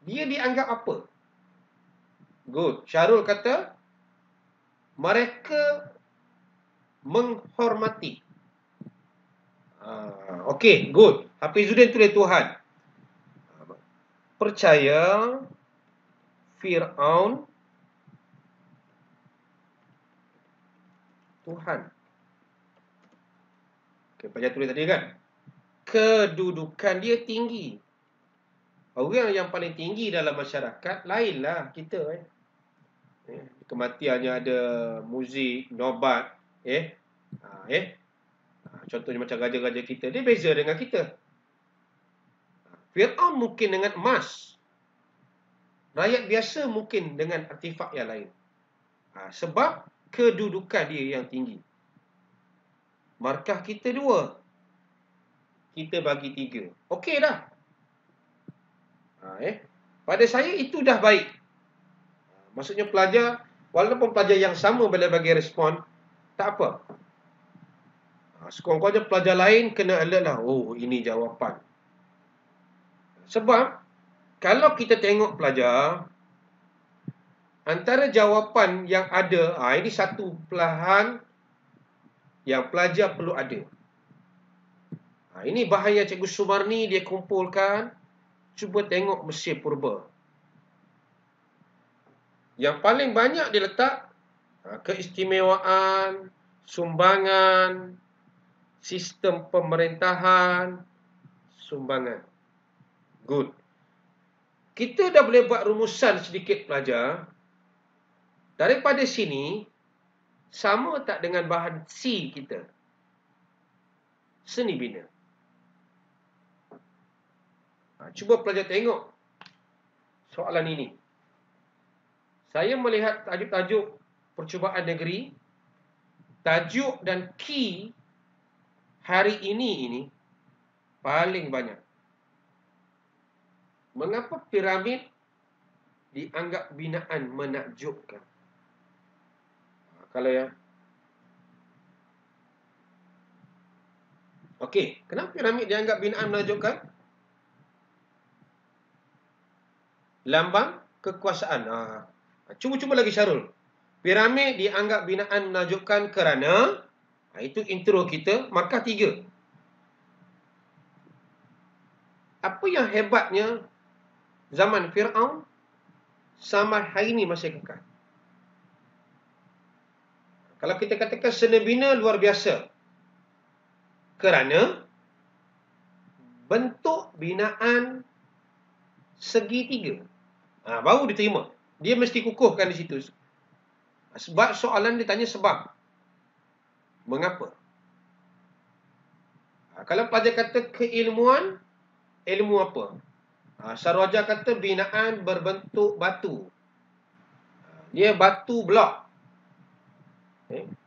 [SPEAKER 2] Dia dianggap apa? Good. Syarul kata, mereka menghormati. Okey, good. Hafizuddin tulis Tuhan. Percaya Fir'aun Tuhan. Okey, pelajar tulis tadi kan? Kedudukan dia tinggi. Orang yang paling tinggi dalam masyarakat lainlah kita. Kematiannya ada muzik, nobat. Contohnya macam raja-raja kita, dia beza dengan kita. Fir'aun mungkin dengan emas. Rakyat biasa mungkin dengan artifak yang lain. Sebab kedudukan dia yang tinggi. Markah kita 2. Kita bagi 3. Okey dah. Pada saya itu dah baik. Maksudnya pelajar, walaupun pelajar yang sama bila bagi respon, tak apa. Sekurang-kurangnya pelajar lain kena alert lah. Oh, ini jawapan. Sebab, kalau kita tengok pelajar, antara jawapan yang ada, ini satu pelahan yang pelajar perlu ada. Ini bahaya Cikgu Sumarni dia kumpulkan. Cuba tengok Mesir Purba. Yang paling banyak dia letak keistimewaan, sumbangan, sistem pemerintahan, sumbangan. Good. Kita dah boleh buat rumusan sedikit pelajar. Daripada sini, sama tak dengan bahan C kita? Seni bina. Cuba pelajar tengok soalan ini. Saya melihat tajuk-tajuk percubaan negeri, tajuk dan key hari ini paling banyak. Mengapa piramid dianggap binaan menakjubkan? Kalau ya. Okey, kenapa piramid dianggap binaan menakjubkan? Lambang kekuasaan. Cuba lagi Syarul. Piramid dianggap binaan menakjubkan kerana, itu intro kita, markah 3. Apa yang hebatnya zaman Fir'aun sampai hari ini masih kekal? Kalau kita katakan seni bina luar biasa, kerana bentuk binaan segitiga. Baru diterima. Dia mesti kukuhkan di situ. Sebab soalan dia tanya sebab. Mengapa? Kalau pelajar kata keilmuan, ilmu apa? Sarwaja kata binaan berbentuk batu. Dia batu blok.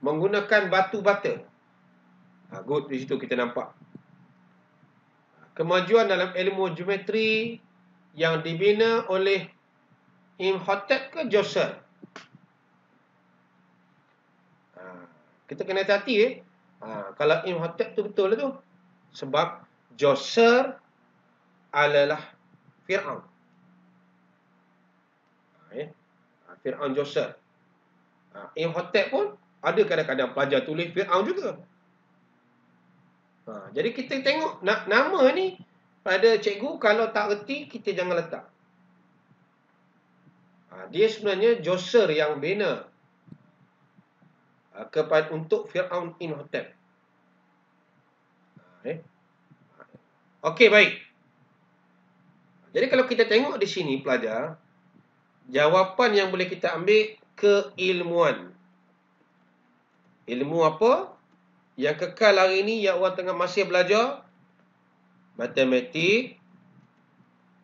[SPEAKER 2] Menggunakan batu bata. Good, di situ kita nampak. Kemajuan dalam ilmu geometri yang dibina oleh Imhotep ke Djoser? Kita kena hati-hati. Kalau Imhotep tu betul tu. Sebab Djoser adalah Fir'aun. Fir'aun Djoser. Imhotep pun ada kadang-kadang pelajar tulis Fir'aun juga. Jadi kita tengok nama ni pada cikgu, kalau tak reti kita jangan letak. Dia sebenarnya Djoser yang bina untuk Fir'aun Imhotep. Okey, baik. Jadi kalau kita tengok di sini pelajar, jawapan yang boleh kita ambil keilmuan. Ilmu apa yang kekal hari ini yang orang tengah masih belajar? Matematik,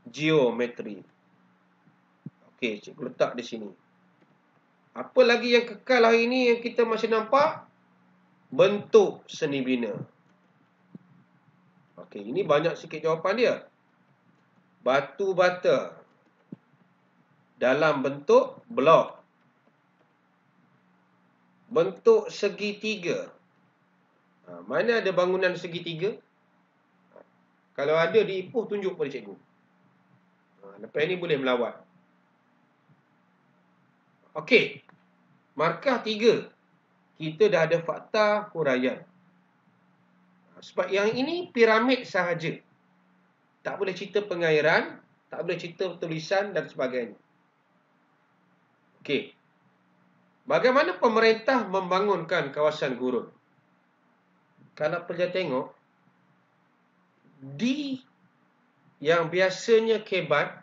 [SPEAKER 2] geometri. Okey, cikgu letak di sini. Apa lagi yang kekal hari ini yang kita masih nampak? Bentuk seni bina. Okey, ini banyak sikit jawapan dia. Batu bata dalam bentuk blok. Bentuk segitiga. Mana ada bangunan segitiga? Kalau ada di Ipoh, tunjuk pada cikgu. Lepas ini boleh melawat. Okey. Markah 3. Kita dah ada fakta huraian. Sebab yang ini piramid sahaja. Tak boleh cerita pengairan, tak boleh cerita tulisan dan sebagainya. Okey. Bagaimana pemerintah membangunkan kawasan gurun? Kalau pelajar tengok, di yang biasanya kebat,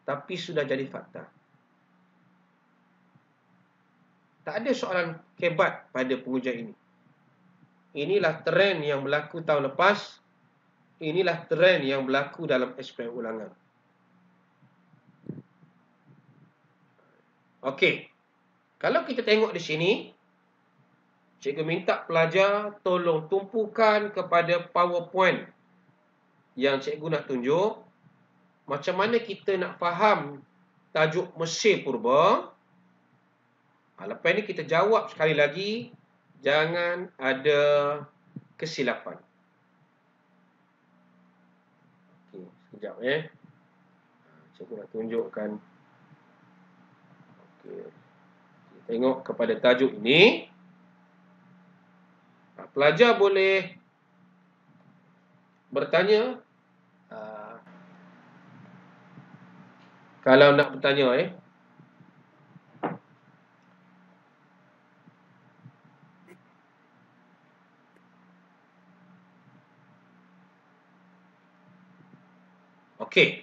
[SPEAKER 2] tapi sudah jadi fakta. Tak ada soalan hebat pada pengujian ini. Inilah trend yang berlaku tahun lepas. Inilah trend yang berlaku dalam SPM ulangan. Okey. Kalau kita tengok di sini, cikgu minta pelajar tolong tumpukan kepada PowerPoint yang cikgu nak tunjuk. Macam mana kita nak faham tajuk Mesir Purba. Lepas ni kita jawab sekali lagi. Jangan ada kesilapan. Okey, sekejap Cikgu nak tunjukkan. Okey. Tengok kepada tajuk ini. Pelajar boleh bertanya. Kalau nak bertanya Okey.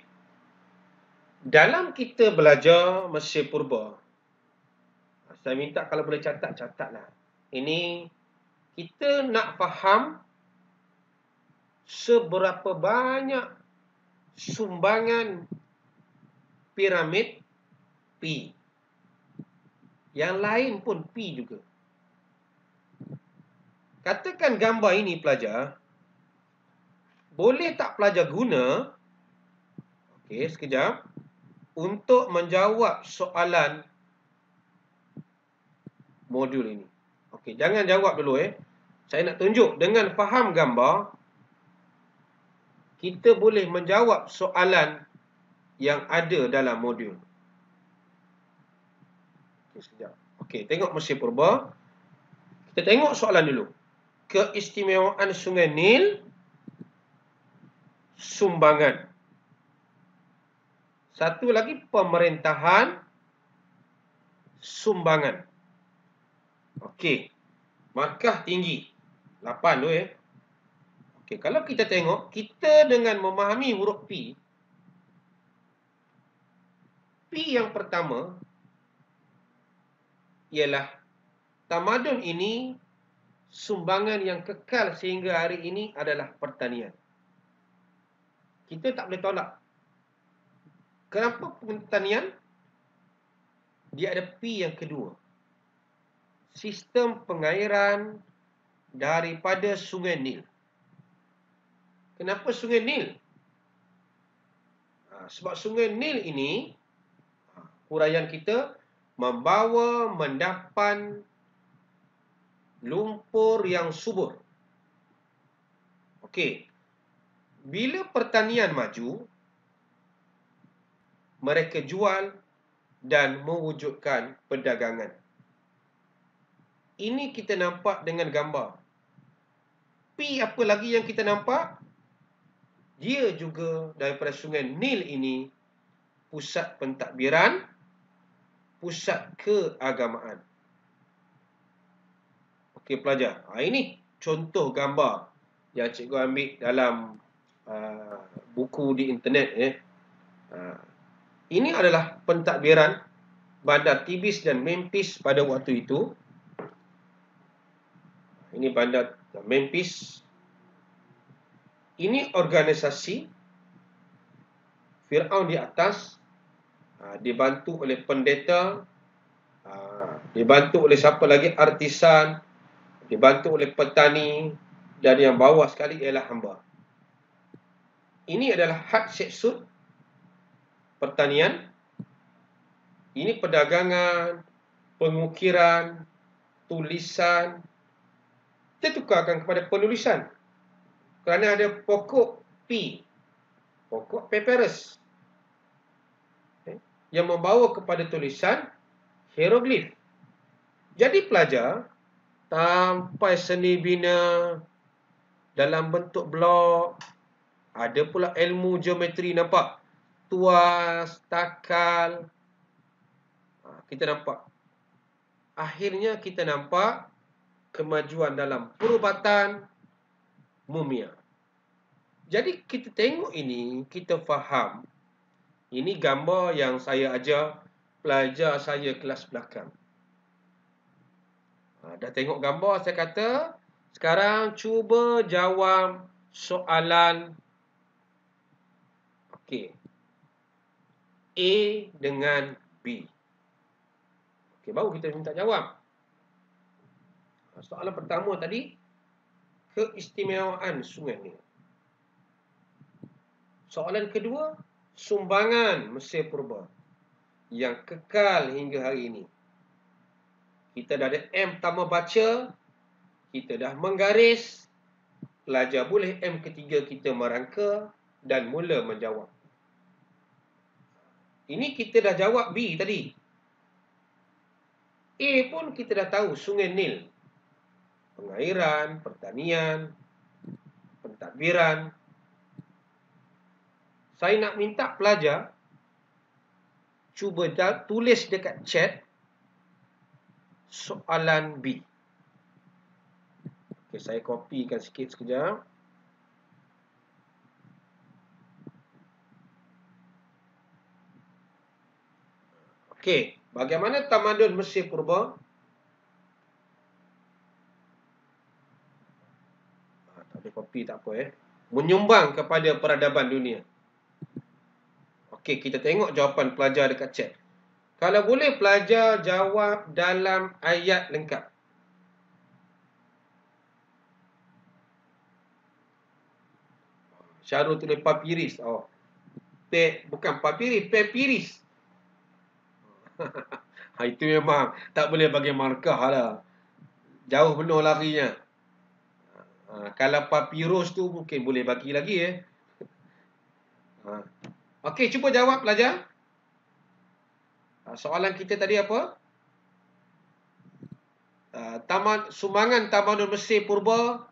[SPEAKER 2] Dalam kita belajar Mesir Purba, saya minta kalau boleh catatlah. Ini kita nak faham seberapa banyak sumbangan piramid P. Yang lain pun P juga. Katakan gambar ini pelajar. Boleh tak pelajar guna, okey, sekejap, untuk menjawab soalan modul ini. Okey, jangan jawab dulu Saya nak tunjuk dengan faham gambar, kita boleh menjawab soalan yang ada dalam modul. Okey, sekejap. Okey, tengok Mesir Purba. Kita tengok soalan dulu. Keistimewaan Sungai Nil, sumbangan. Satu lagi, pemerintahan, sumbangan. Okey. Markah tinggi. 8 tu Okey, kalau kita tengok, kita dengan memahami huruf P yang pertama ialah tamadun ini sumbangan yang kekal sehingga hari ini adalah pertanian. Kita tak boleh tolak. Kenapa pertanian? Dia ada P yang kedua. Sistem pengairan daripada Sungai Nil. Kenapa Sungai Nil? Sebab Sungai Nil ini, huraian kita, membawa mendapan lumpur yang subur. Okey. Bila pertanian maju, mereka jual dan mewujudkan perdagangan. Ini kita nampak dengan gambar. P apa lagi yang kita nampak? Dia juga daripada Sungai Nil ini pusat pentadbiran, pusat keagamaan. Okey pelajar, ini contoh gambar yang cikgu ambil dalam buku di internet. Ini adalah pentadbiran Bandar Tibis dan Memphis pada waktu itu. Ini Bandar Memphis. Ini organisasi Firaun di atas, dibantu oleh pendeta, dibantu oleh siapa lagi, artisan, dibantu oleh petani, dan yang bawah sekali ialah hamba. Ini adalah Hatshepsut, pertanian. Ini perdagangan, pengukiran, tulisan. Kita tukarkan kepada penulisan. Kerana ada pokok P, pokok papyrus, yang membawa kepada tulisan hieroglif. Jadi pelajar, sampai seni bina dalam bentuk blok, ada pula ilmu geometri, nampak? Tuas, takal. Kita nampak. Akhirnya kita nampak kemajuan dalam perubatan mumia. Jadi kita tengok ini, kita faham. Ini gambar yang saya ajar pelajar saya kelas belakang. Dah tengok gambar saya kata. Sekarang cuba jawab soalan okey. A dengan B. Okey, baru kita minta jawab. Soalan pertama tadi, keistimewaan Sungai Nil. Soalan kedua, sumbangan Mesir Purba yang kekal hingga hari ini. Kita dah ada M pertama baca, kita dah menggaris, pelajar boleh M ketiga kita merangka dan mula menjawab. Ini kita dah jawab B tadi. A pun kita dah tahu Sungai Nil. Pengairan, pertanian, pentadbiran. Saya nak minta pelajar cuba tulis dekat chat soalan B. Okay, saya kopikan sikit sekejap. Okey, bagaimana tamadun Mesir Purba? Tak ada kopi, tak apa menyumbang kepada peradaban dunia. Okey, kita tengok jawapan pelajar dekat chat. Kalau boleh pelajar jawab dalam ayat lengkap. Syarul tulis papiris. Bukan papiris, papiris. Itu memang tak boleh bagi markah lah. Jauh benar larinya. Kalau papirus tu mungkin boleh bagi lagi Okey, cuba jawab pelajar. Soalan kita tadi apa? Sumbangan tamadun Mesir Purba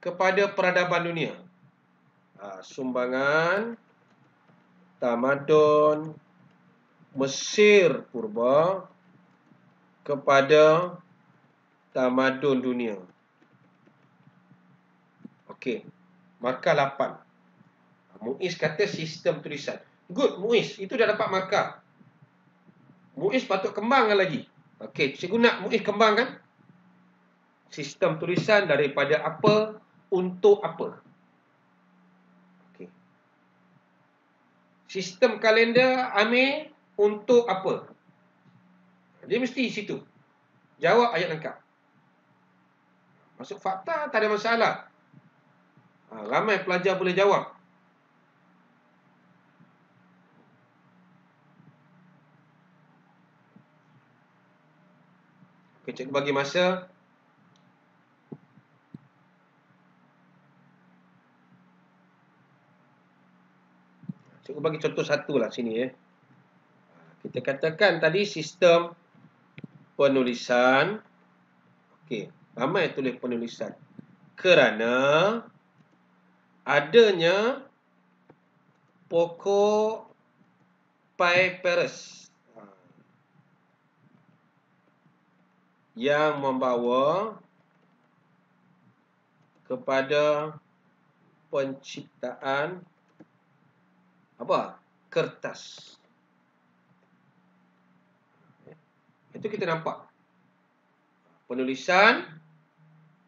[SPEAKER 2] kepada peradaban dunia. Sumbangan tamadun Mesir Purba kepada tamadun dunia. Okey, markah 8. Muiz kata sistem tulisan. Good, Muiz. Itu dah dapat markah. Muiz patut kembangkan lagi. Okey, cikgu nak Muiz kembangkan. Sistem tulisan daripada apa untuk apa. Okey. Sistem kalender Amir untuk apa. Dia mesti situ. Jawab ayat lengkap. Masuk fakta tak ada masalah. Ramai pelajar boleh jawab. Okey, cikgu bagi masa. Cikgu bagi contoh satu lah sini Kita katakan tadi sistem penulisan. Okey, ramai tulis penulisan. Kerana adanya pokok Papyrus yang membawa kepada penciptaan apa? Kertas. Itu kita nampak. Penulisan,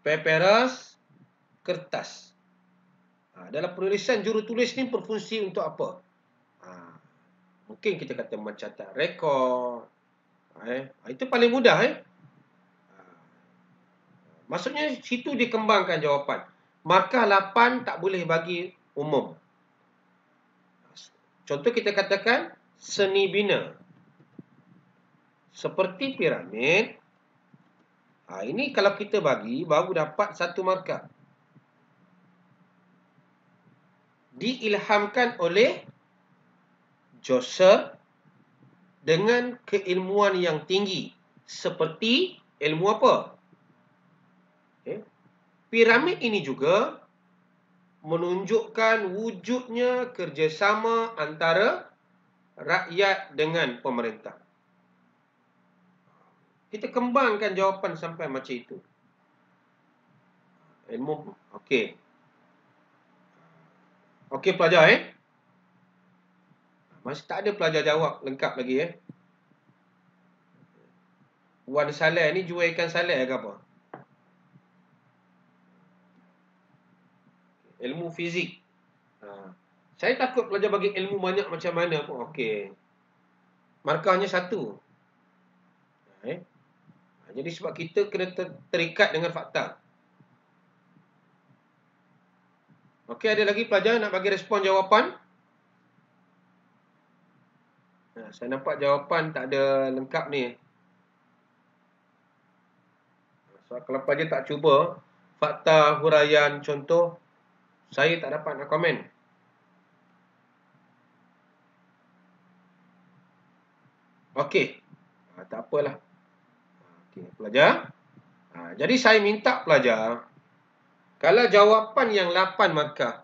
[SPEAKER 2] papyrus, kertas. Dalam penulisan jurutulis ni berfungsi untuk apa? Mungkin kita kata mencatat rekod. Itu paling mudah Maksudnya situ dikembangkan jawapan. Markah 8 tak boleh bagi umum. Contoh kita katakan seni bina. Seperti piramid. Ini kalau kita bagi baru dapat 1 markah. Diilhamkan oleh Joseph dengan keilmuan yang tinggi. Seperti ilmu apa? Piramid ini juga menunjukkan wujudnya kerjasama antara rakyat dengan pemerintah. Kita kembangkan jawapan sampai macam itu. Ilmu, okey. Okey pelajar Masih tak ada pelajar jawab lengkap lagi Wan Saleh ni jual ikan saleh ke apa? Ilmu fizik. Saya takut pelajar bagi ilmu banyak macam mana pun okey. Markahnya 1. Jadi sebab kita kena terikat dengan fakta. Okey, ada lagi pelajar nak bagi respon jawapan? Saya nampak jawapan tak ada lengkap ni. Sebab kalau pelajar tak cuba fakta, huraian, contoh, saya tak dapat nak komen. Okey. Tak apalah. Okey, pelajar. Jadi saya minta pelajar, kalau jawapan yang 8 markah,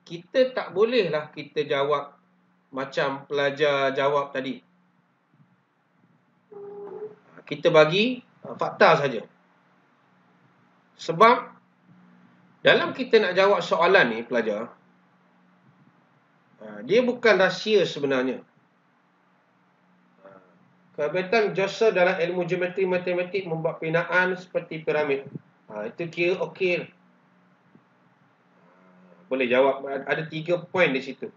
[SPEAKER 2] kita tak bolehlah kita jawab macam pelajar jawab tadi. Kita bagi fakta saja. Sebab dalam kita nak jawab soalan ni pelajar, dia bukan rahsia sebenarnya. Kebetulan Joseph dalam ilmu geometri matematik membuat binaan seperti piramid. Itu kira okey. Boleh jawab. Ada 3 poin di situ.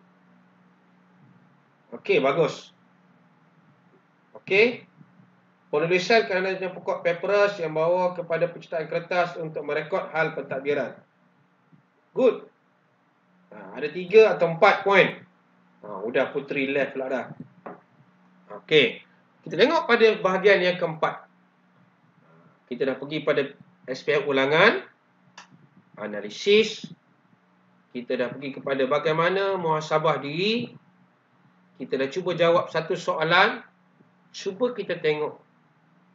[SPEAKER 2] Okey, bagus. Okey. Penulisan kerana pokok papyrus yang bawa kepada pencetakan kertas untuk merekod hal pentadbiran. Good. Ada 3 atau 4 poin. Udah Putri left pula dah. Okey. Kita tengok pada bahagian yang keempat. Kita dah pergi pada SPM ulangan, analisis. Kita dah pergi kepada bagaimana muhasabah diri. Kita dah cuba jawab satu soalan. Cuba kita tengok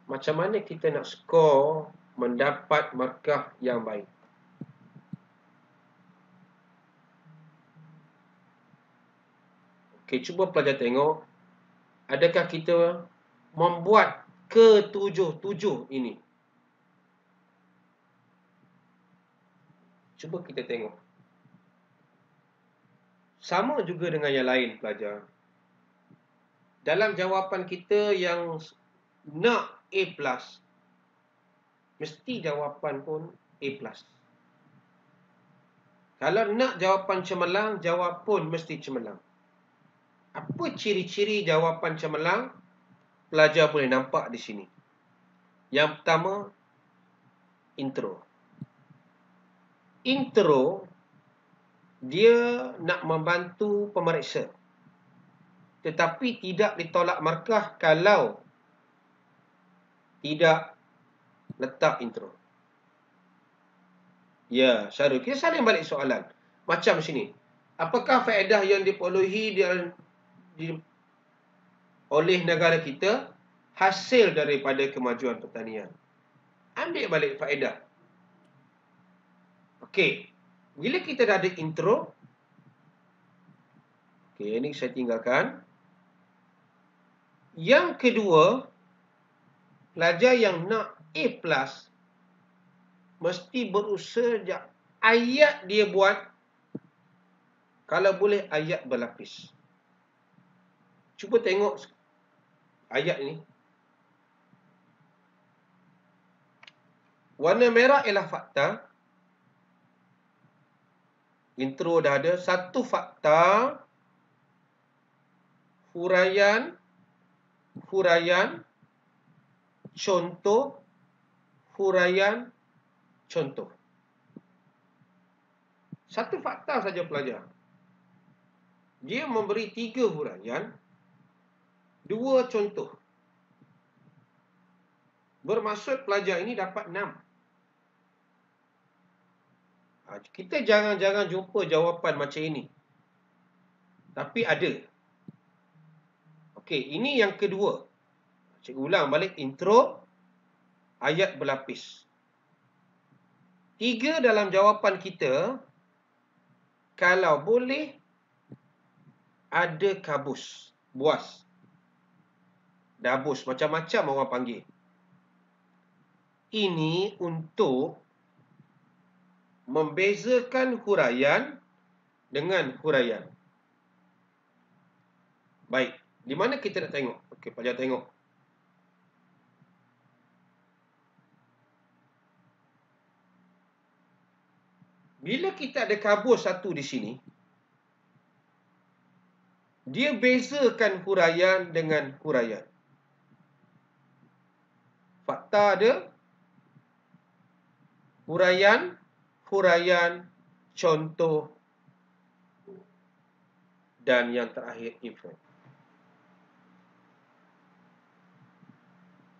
[SPEAKER 2] macam mana kita nak skor mendapat markah yang baik. Okey, cuba pelajar tengok. Adakah kita membuat ke-7 ini? Cuba kita tengok. Sama juga dengan yang lain pelajar. Dalam jawapan kita yang nak A+, mesti jawapan pun A+. Kalau nak jawapan cemerlang, jawab pun mesti cemerlang. Apa ciri-ciri jawapan cemerlang? Pelajar boleh nampak di sini. Yang pertama, intro. Intro, dia nak membantu pemeriksa. Tetapi tidak ditolak markah kalau tidak letak intro. Ya, Syarul. Kita saling balik soalan. Macam sini. Apakah faedah yang diperolehi oleh negara kita hasil daripada kemajuan pertanian? Ambil balik faedah. Okey. Bila kita dah ada intro, okey, ini saya tinggalkan. Yang kedua, pelajar yang nak A+, mesti berusaha ayat dia buat, kalau boleh ayat berlapis. Cuba tengok ayat ini. Warna merah ialah fakta. Intro dah ada. Satu fakta. Huraian. Contoh. Huraian. Contoh. Satu fakta saja pelajar. Dia memberi 3 huraian. 2 contoh. Bermaksud pelajar ini dapat 6. Kita jangan jumpa jawapan macam ini. Tapi ada. Okey, ini yang kedua. Cikgu ulang balik intro, ayat berlapis. 3 dalam jawapan kita, kalau boleh, ada kabus, buas. Dabus, macam-macam orang panggil. Ini untuk membezakan huraian dengan huraian. Baik, di mana kita nak tengok? Okey, pelajar tengok. Bila kita ada kabur satu di sini, dia bezakan huraian dengan huraian. Fakta ada huraian, contoh, dan yang terakhir inference.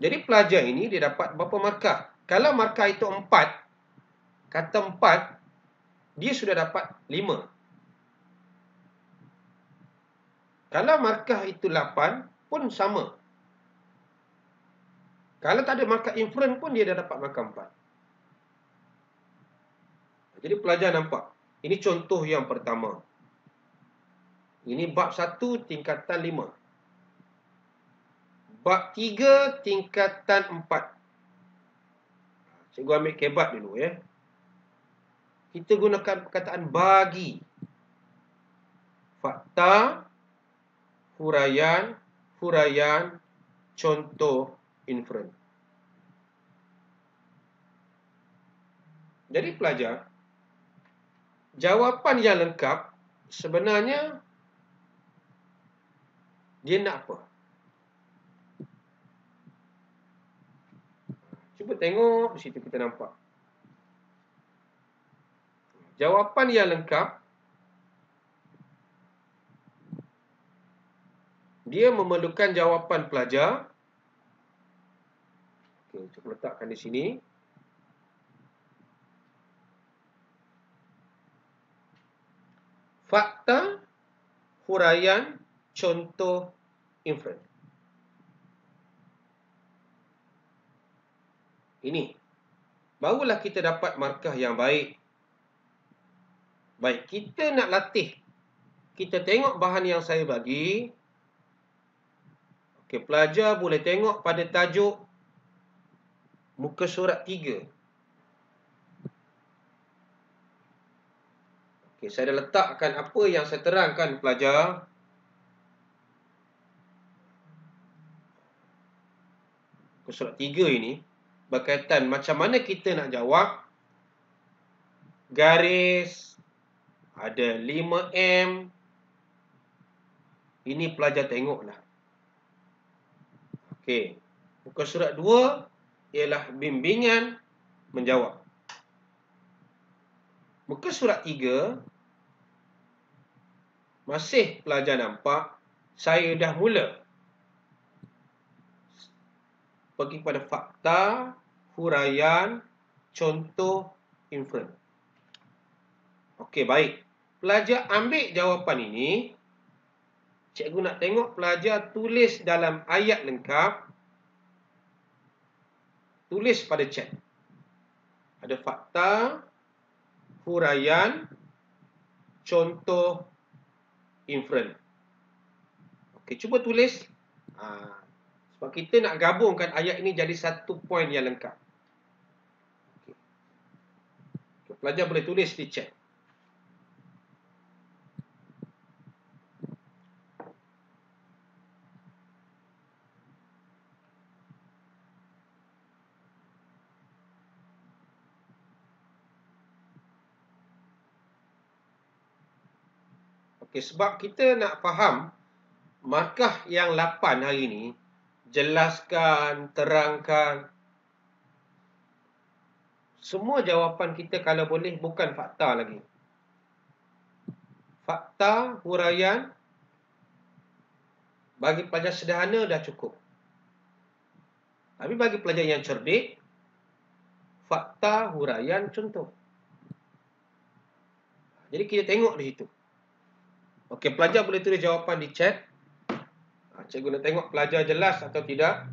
[SPEAKER 2] Jadi pelajar ini dia dapat berapa markah? Kalau markah itu 4, kata 4, dia sudah dapat 5. Kalau markah itu 8 pun sama. Kalau tak ada markah inference pun dia dah dapat markah 4. Jadi pelajar nampak. Ini contoh yang pertama. Ini bab 1 tingkatan 5. Bab 3 tingkatan 4. Cikgu ambil kebat dulu ya. Kita gunakan perkataan bagi. Fakta, huraian, contoh, inference. Jadi pelajar, jawapan yang lengkap sebenarnya dia nak apa? Cuba tengok di situ kita nampak. Jawapan yang lengkap dia memerlukan jawapan pelajar. Okey, cuba letakkan di sini. Fakta, huraian, contoh, inference. Ini. Barulah kita dapat markah yang baik. Baik, kita nak latih. Kita tengok bahan yang saya bagi. Okey, pelajar boleh tengok pada tajuk muka surat 3. Okey, saya dah letakkan apa yang saya terangkan pelajar. Muka surat 3 ini berkaitan macam mana kita nak jawab. Garis ada 5M. Ini pelajar tengoklah. Okey. Muka surat 2 ialah bimbingan menjawab. Muka surat 3 masih pelajar nampak saya dah mula pergi pada fakta, huraian, contoh, inference. Okey, baik. Pelajar ambil jawapan ini. Cikgu nak tengok pelajar tulis dalam ayat lengkap. Tulis pada chat. Ada fakta, huraian, contoh, inference. Okey, cuba tulis. Sebab kita nak gabungkan ayat ini jadi satu poin yang lengkap. Okey, pelajar boleh tulis di chat. Okey, sebab kita nak faham markah yang 8 hari ini, jelaskan, terangkan. Semua jawapan kita kalau boleh bukan fakta lagi. Fakta, huraian, bagi pelajar sederhana dah cukup. Tapi bagi pelajar yang cerdik, fakta, huraian, contoh. Jadi kita tengok di situ. Okey, pelajar boleh tulis jawapan di chat. Cikgu nak tengok pelajar jelas atau tidak.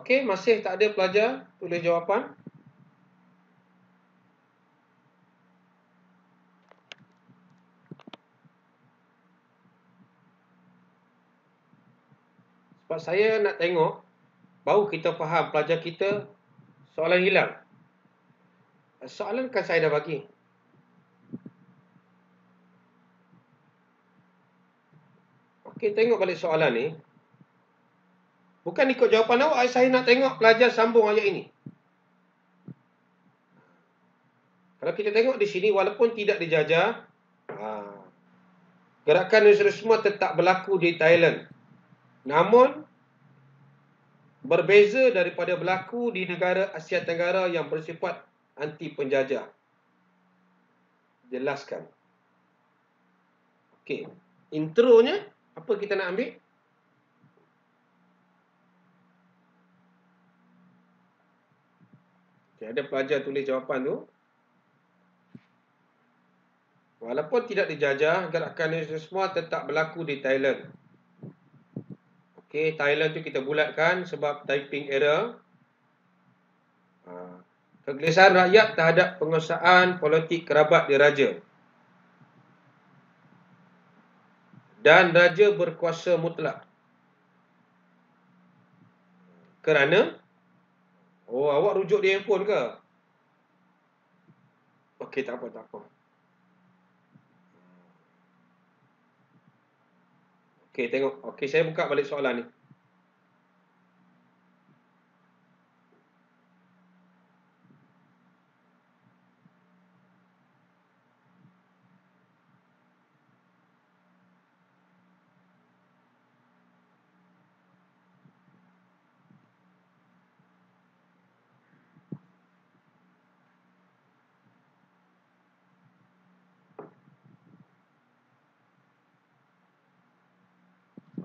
[SPEAKER 2] Okey, masih tak ada pelajar tulis jawapan? Sebab saya nak tengok, baru kita faham pelajar kita soalan hilang. Soalan kan saya dah bagi. Okey, tengok balik soalan ni. Bukan ikut jawapan awak, saya nak tengok pelajar sambung ayat ini. Kalau kita tengok di sini, walaupun tidak dijajah, gerakan ini semua tetap berlaku di Thailand. Namun, berbeza daripada berlaku di negara Asia Tenggara yang bersifat anti penjajah. Jelaskan. Okey, intronya, apa kita nak ambil? Okay, ada pelajar tulis jawapan tu. Walaupun tidak dijajah, gerakan ini semua tetap berlaku di Thailand. Okey, Thailand tu kita bulatkan sebab typing error. Kegelisahan rakyat terhadap penguasaan politik kerabat diraja. Dan raja berkuasa mutlak. Kerana awak rujuk di handphone ke? Okey, tak apa. Okey, tengok. Okey, saya buka balik soalan ni.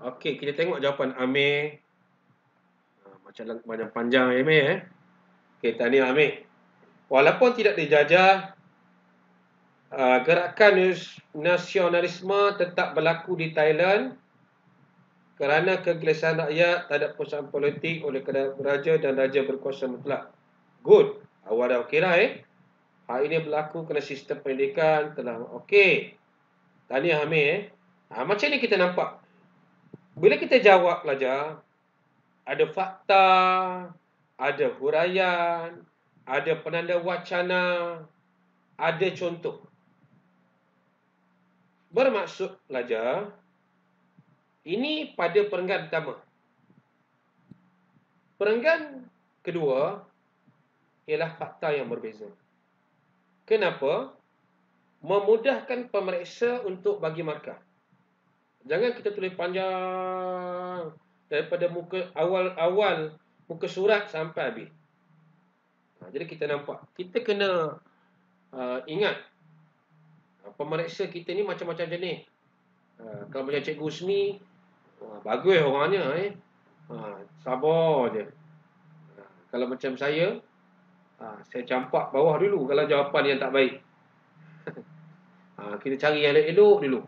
[SPEAKER 2] Okey, kita tengok jawapan Amir. Macam panjang Amir. Okey, tahniah Amir. Walaupun tidak dijajah, gerakan nasionalisme tetap berlaku di Thailand kerana kegelisahan rakyat terhadap penguasaan politik oleh raja dan raja berkuasa mutlak. Good. Awak dah okey dah Hal ini berlaku kerana sistem pendidikan telah okey. Tahniah Amir macam ni kita nampak. Bila kita jawab pelajar, ada fakta, ada huraian, ada penanda wacana, ada contoh. Bermaksud pelajar, ini pada perenggan pertama. Perenggan kedua ialah fakta yang berbeza. Kenapa? Memudahkan pemeriksa untuk bagi markah. Jangan kita tulis panjang daripada muka awal muka surat sampai habis. Jadi kita nampak, kita kena ingat pemeriksa kita ni macam-macam jenis. Kalau macam Cikgu Husni, bagus orangnya sabar je. Kalau macam saya campak bawah dulu kalau jawapan yang tak baik. Kita cari yang elok-elok dulu.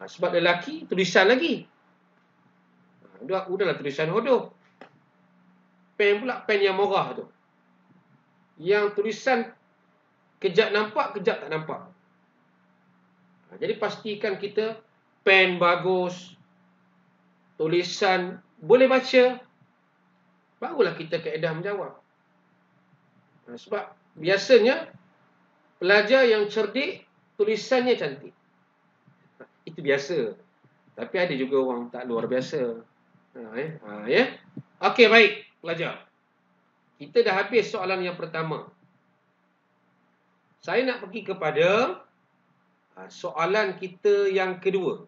[SPEAKER 2] Sebab lelaki tulisan lagi. Udahlah tulisan hodoh. Pen pula pen yang murah tu. Yang tulisan kejap nampak, kejap tak nampak. Jadi pastikan kita pen bagus, tulisan boleh baca, barulah kita kaedah menjawab. Sebab biasanya pelajar yang cerdik tulisannya cantik. Itu biasa. Tapi ada juga orang tak luar biasa. Okey, baik pelajar. Kita dah habis soalan yang pertama. Saya nak pergi kepada soalan kita yang kedua.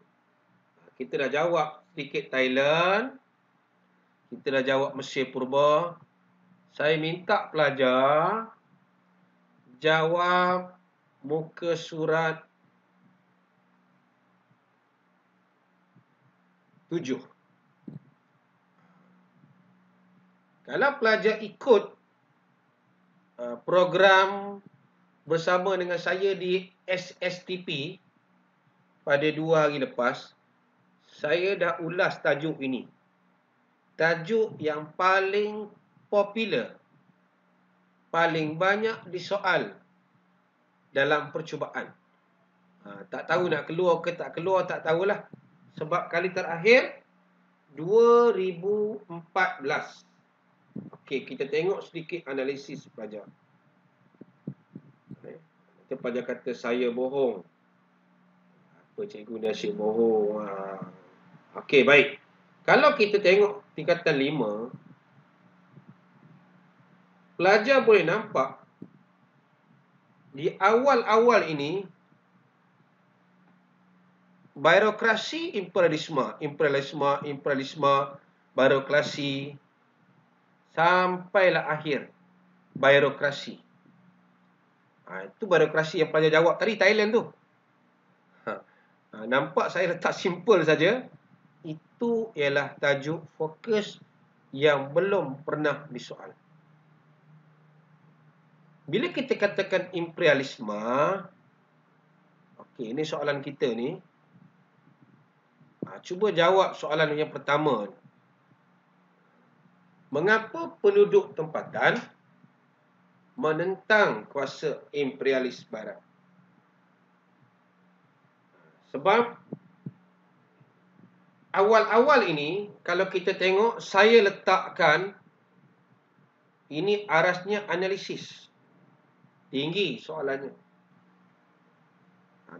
[SPEAKER 2] Kita dah jawab sedikit Thailand. Kita dah jawab Mesir Purba. Saya minta pelajar jawab muka surat 7. Kalau pelajar ikut program bersama dengan saya di SSTP pada 2 hari lepas, saya dah ulas tajuk ini. Tajuk yang paling popular, paling banyak disoal dalam percubaan. Tak tahu nak keluar ke tak keluar, tak tahulah. Sebab kali terakhir 2014. Okey, kita tengok sedikit analisis pelajar. Kita pelajar kata saya bohong. Apa cikgu nasyid bohong? Okey, baik. Kalau kita tengok tingkatan 5, pelajar boleh nampak di awal-awal ini birokrasi imperialisme, birokrasi sampailah akhir birokrasi. Itu birokrasi yang pelajar jawab tadi, Thailand tu. Nampak saya letak simple saja. Itu ialah tajuk fokus yang belum pernah disoal. Bila kita katakan imperialisme, okey, ini soalan kita ni. Cuba jawab soalan yang pertama. Mengapa penduduk tempatan menentang kuasa imperialis barat? Sebab awal-awal ini, kalau kita tengok, saya letakkan ini arasnya analisis. Tinggi soalannya.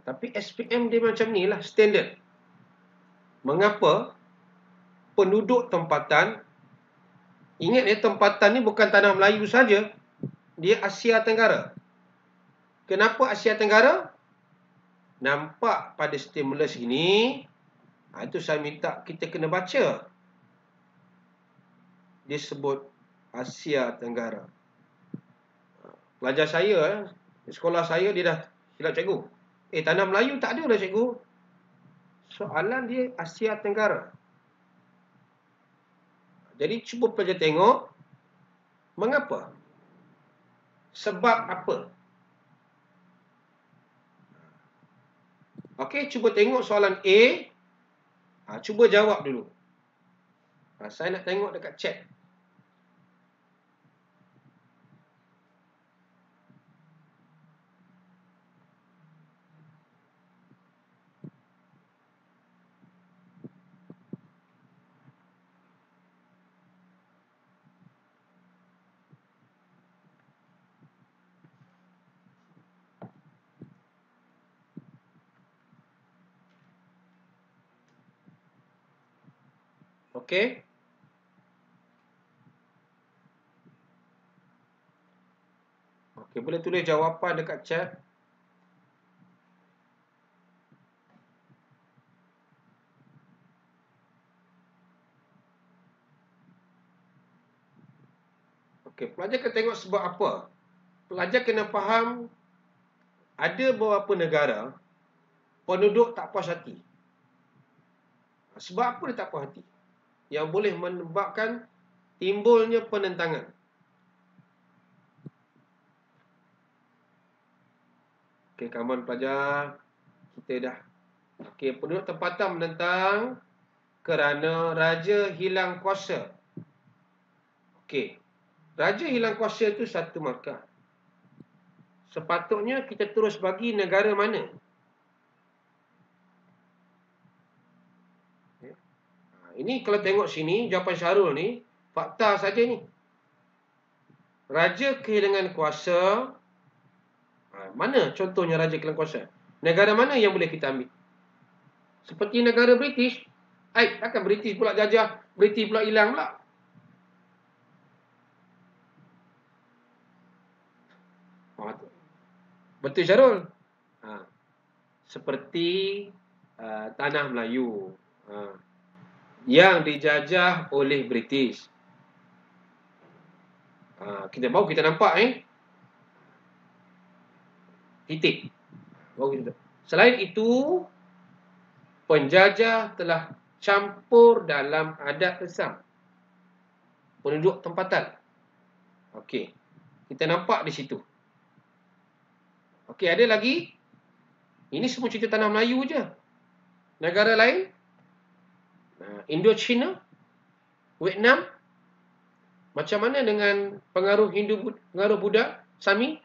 [SPEAKER 2] Tapi SPM dia macam ni lah, standard. Mengapa penduduk tempatan, ingat ya, tempatan ni bukan tanah Melayu saja, dia Asia Tenggara. Kenapa Asia Tenggara? Nampak pada stimulus ini, itu saya minta kita kena baca. Dia sebut Asia Tenggara. Pelajar saya, sekolah saya, dia dah silap cikgu. Tanah Melayu tak ada dah cikgu. Soalan dia Asia Tenggara. Jadi cuba pelajar tengok, mengapa? Sebab apa? Okey, cuba tengok soalan A. Cuba jawab dulu. Saya nak tengok dekat chat. Okey. Okey, boleh tulis jawapan dekat chat. Okey, pelajar kena tengok sebab apa. Pelajar kena faham ada beberapa negara penduduk tak puas hati. Sebab apa dia tak puas hati? Yang boleh menyebabkan timbulnya penentangan. Okey, come on pelajar. Kita dah. Okey, penduduk tempatan menentang kerana raja hilang kuasa. Okey. Raja hilang kuasa itu satu markah. Sepatutnya kita terus bagi negara mana. Ini kalau tengok sini, jawapan Syarul ni, fakta saja ni. Raja kehilangan kuasa. Mana contohnya raja kehilangan kuasa? Negara mana yang boleh kita ambil? Seperti negara British. Takkan British pula jajah, British pula hilang pula. Betul Syarul? Seperti tanah Melayu. Yang dijajah oleh British. Kita baru kita nampak titik. Selain itu, penjajah telah campur dalam adat resam penduduk tempatan. Okey. Kita nampak di situ. Okey, ada lagi. Ini semua cerita tanah Melayu je. Negara lain, Indochina, Vietnam, Macam mana dengan pengaruh Hindu, pengaruh Buddha, Sami?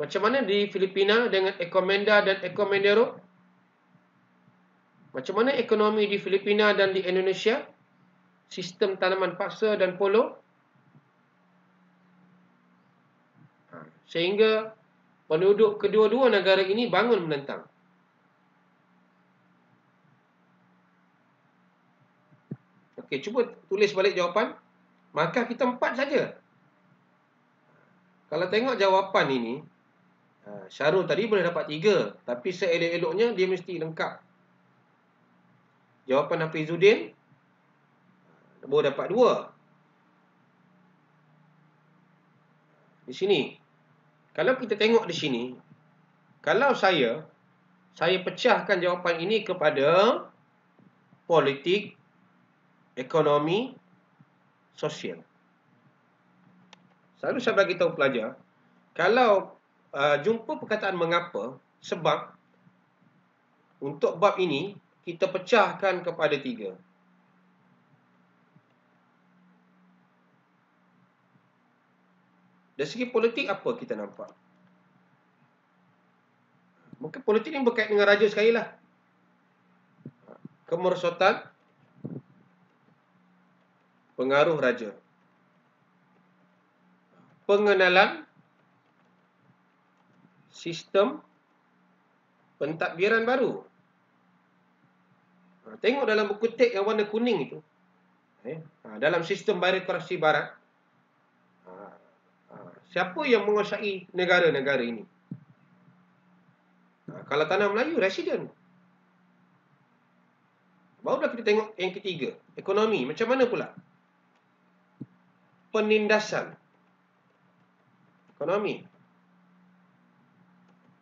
[SPEAKER 2] Macam mana di Filipina dengan Encomenda dan Encomendero? Macam mana ekonomi di Filipina dan di Indonesia? Sistem tanaman paksa dan polo? Sehingga penduduk kedua-dua negara ini bangun menentang. Okey, cuba tulis balik jawapan. Maka kita 4 saja. Kalau tengok jawapan ini, Syarul tadi boleh dapat 3, tapi seelok-eloknya dia mesti lengkap. Jawapan Hafizuddin boleh dapat 2. Di sini. Kalau kita tengok di sini, kalau saya pecahkan jawapan ini kepada politik, ekonomi, sosial. Selalu saya bagi tahu pelajar, kalau jumpa perkataan mengapa, sebab, untuk bab ini, kita pecahkan kepada 3. Dari segi politik, apa kita nampak? Mungkin politik ini berkait dengan raja sekali lah. Kemerosotan, pengaruh raja. Pengenalan sistem pentadbiran baru. Tengok dalam buku teks yang warna kuning itu. Dalam sistem birokrasi barat, siapa yang menguasai negara-negara ini? Kalau tanah Melayu, residen. Barulah kita tengok yang ketiga, ekonomi. Macam mana pula? Penindasan ekonomi.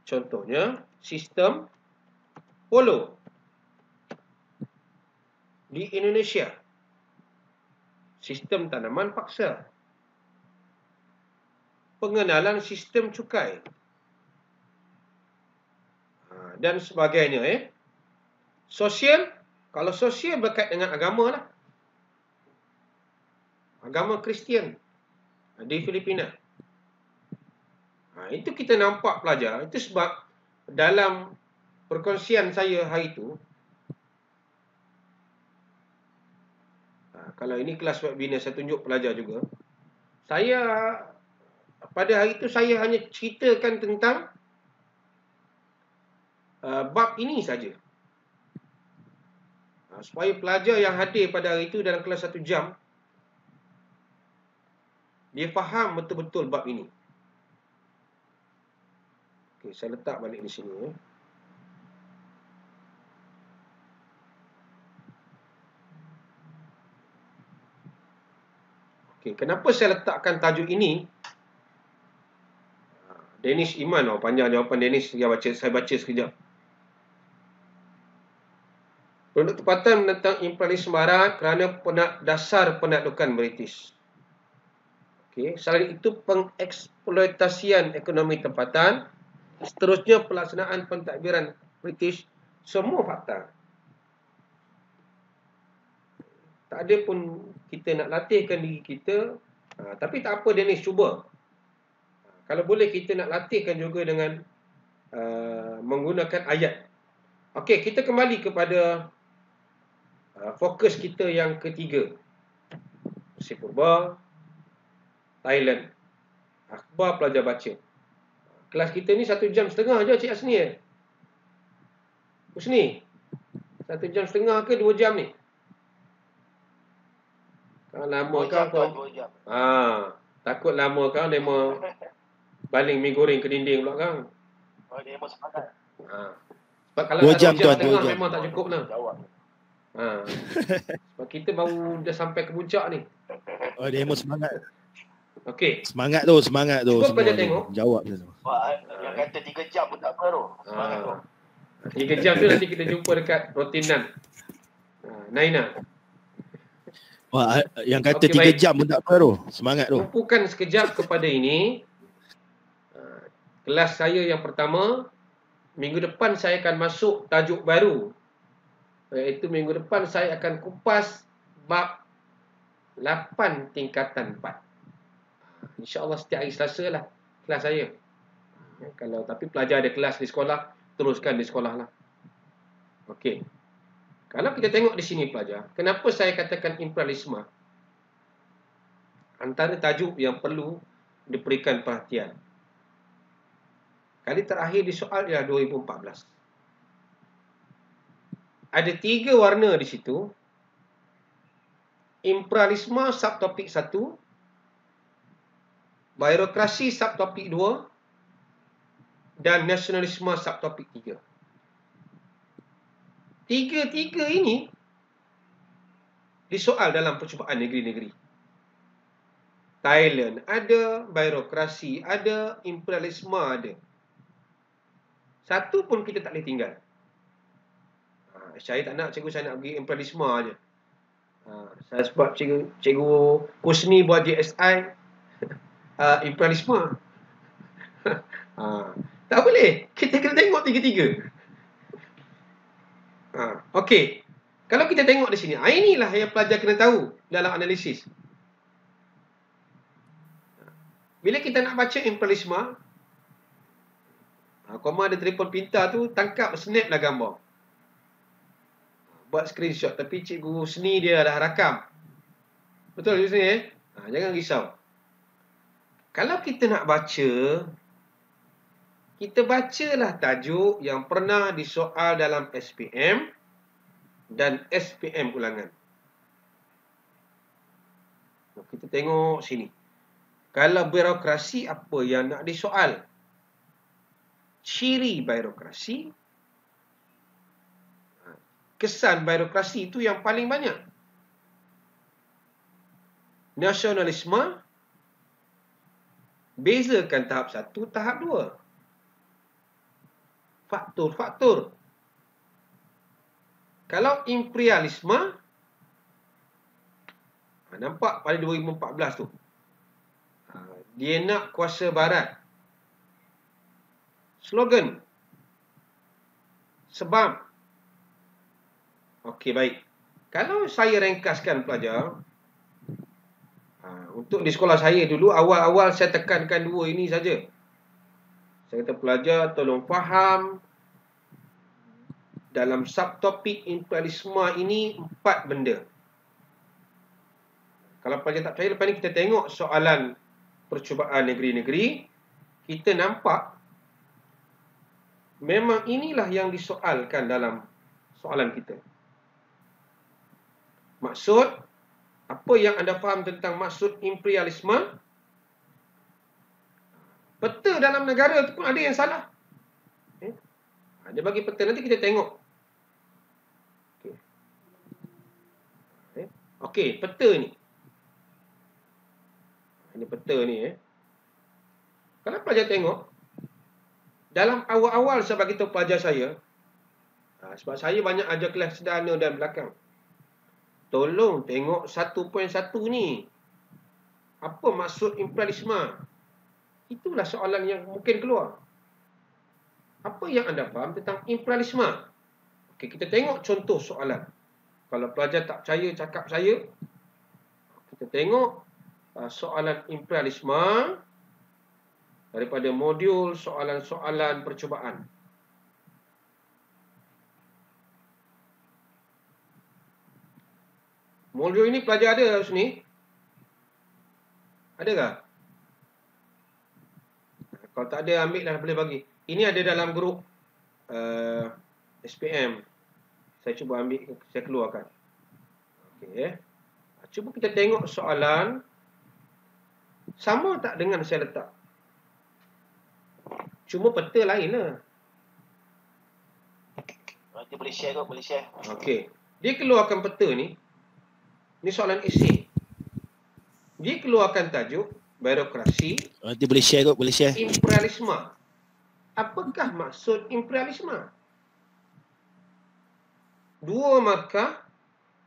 [SPEAKER 2] Contohnya, sistem polo di Indonesia. Sistem tanaman paksa. Pengenalan sistem cukai. Dan sebagainya. Sosial, kalau sosial berkait dengan agama lah. Agama Kristian di Filipina. Itu kita nampak pelajar. Itu sebab dalam perkongsian saya hari itu, kalau ini kelas webinar saya tunjuk pelajar juga, saya pada hari itu saya hanya ceritakan tentang bab ini saja. Supaya pelajar yang hadir pada hari itu dalam kelas 1 jam, dia faham betul-betul bab ini. Okey, saya letak balik di sini. Okey, kenapa saya letakkan tajuk ini? Dennis Iman, panjang jawapan Dennis, saya baca sekejap. Produk tempatan menentang imperialisme barat kerana dasar penaklukan British. Okey, selain itu pengeksploitasian ekonomi tempatan, seterusnya pelaksanaan pentadbiran British, semua fakta. Tak ada pun kita nak latihkan diri kita, tapi tak apa Dennis, cuba. Kalau boleh kita nak latihkan juga dengan menggunakan ayat. Okey, kita kembali kepada fokus kita yang ketiga. Mesir Purba, Thailand. Akhbar pelajar baca. Kelas kita ni 1 jam setengah je Cik Asni. Husni, 1 jam setengah ke 2 jam ni? Kalau lama kau
[SPEAKER 4] 2 jam.
[SPEAKER 2] takut lama kau demo baling mi goreng ke dinding pula kang.
[SPEAKER 4] Demo sepakat.
[SPEAKER 2] Sebab kalau
[SPEAKER 3] 2 jam tu 2
[SPEAKER 2] setengah
[SPEAKER 3] jam.
[SPEAKER 2] memang tak cukup lah.
[SPEAKER 4] Jawab.
[SPEAKER 2] Sebab kita baru dah sampai ke puncak ni.
[SPEAKER 3] Demo semangat.
[SPEAKER 2] Okey.
[SPEAKER 3] Semangat tu.
[SPEAKER 2] Cuba pelajar tengok.
[SPEAKER 3] Jawab je tu.
[SPEAKER 4] Yang kata 3 jam pun tak apa tu. Semangat tu.
[SPEAKER 2] 3 jam tu nanti kita jumpa dekat rotinan. Naina.
[SPEAKER 3] Yang kata
[SPEAKER 2] Okey,
[SPEAKER 3] 3
[SPEAKER 2] baik.
[SPEAKER 3] jam pun tak apa tu. Semangat tu.
[SPEAKER 2] Tumpukan sekejap kepada ini. Kelas saya yang pertama, minggu depan saya akan masuk tajuk baru. Iaitu minggu depan saya akan kupas bab 8 tingkatan 4. InsyaAllah setiap hari Selasa lah kelas saya. Tapi pelajar ada kelas di sekolah, teruskan di sekolah lah. Okey. Kalau kita tengok di sini pelajar, kenapa saya katakan imperialisme? Antara tajuk yang perlu diberikan perhatian. Kali terakhir di soal ialah 2014. Ada 3 warna di situ. Imperialisme subtopik 1, birokrasi subtopik 2 dan nasionalisme subtopik 3. Tiga-tiga ini disoal dalam percubaan negeri-negeri. Thailand ada, birokrasi ada, imperialisme ada. Satu pun kita tak boleh tinggal. Saya tak nak, cikgu saya nak pergi imperialisme aja. Saya sebab cikgu Kusni buat GSI imperialisme. Tak boleh. Kita kena tengok tiga-tiga. Okey. Kalau kita tengok di sini, inilah yang pelajar kena tahu dalam analisis. Bila kita nak baca imperialisme, koma ada telefon pintar tu, tangkap, snap lah gambar. Buat screenshot. Tapi cikgu seni dia dah rakam. Betul cikgu seni jangan risau. Kalau kita nak baca, kita bacalah tajuk yang pernah disoal dalam SPM dan SPM ulangan. Kita tengok sini. Kalau birokrasi, apa yang nak disoal? Ciri birokrasi. Kesan birokrasi itu yang paling banyak. Nasionalisme. Bezakan tahap 1, tahap 2. Faktor-faktor. Kalau imperialisme, nampak pada 2014 tu, dia nak kuasa barat. Slogan. Sebab. Okey, baik. Kalau saya ringkaskan pelajar, untuk di sekolah saya dulu, awal-awal saya tekankan 2 ini saja. Saya kata pelajar tolong faham dalam subtopik imperialisme ini 4 benda. Kalau pelajar tak percaya, lepas ni kita tengok soalan percubaan negeri-negeri, kita nampak memang inilah yang disoalkan dalam soalan kita. Maksud, apa yang anda faham tentang maksud imperialisme? Peta dalam negara tu pun ada yang salah. Dia bagi peta, nanti kita tengok. Okey, peta ni. Ini peta ni. Kalau pelajar tengok, dalam awal-awal saya bagi tahu pelajar saya, sebab saya banyak ajar kelas sederhana dan belakang. Tolong tengok 1.1 ni. Apa maksud imperialisme? Itulah soalan yang mungkin keluar. Apa yang anda faham tentang imperialisme? Okey, kita tengok contoh soalan. Kalau pelajar tak percaya cakap saya, kita tengok soalan imperialisme daripada modul soalan-soalan percubaan. Modul ini pelajar ada sini? Adakah? Kalau tak ada, ambil dah, boleh bagi. Ini ada dalam grup SPM. Saya cuba ambil, saya keluarkan. Okey. Cuba kita tengok soalan. Sama tak dengan saya letak? Cuma peta lain lah.
[SPEAKER 4] Nanti boleh share kot, boleh share.
[SPEAKER 2] Okey. Dia keluarkan peta ni. Ini soalan esei. Dia keluarkan tajuk birokrasi.
[SPEAKER 3] Nanti boleh share kot, boleh share.
[SPEAKER 2] Imperialisme. Apakah maksud imperialisme? 2 markah.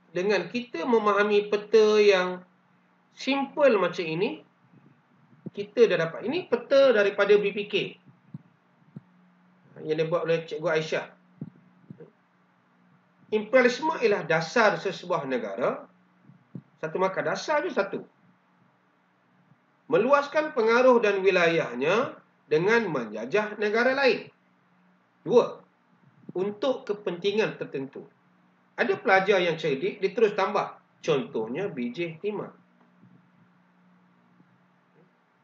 [SPEAKER 2] Dengan kita memahami peta yang simple macam ini, kita dah dapat. Ini peta daripada BPK yang dibuat oleh Cikgu Aisyah. Imperialisme ialah dasar sesebuah negara Satu markah dasar je satu. Meluaskan pengaruh dan wilayahnya dengan menjajah negara lain. 2. Untuk kepentingan tertentu. Ada pelajar yang cerdik, dia terus tambah. Contohnya BJ Timah.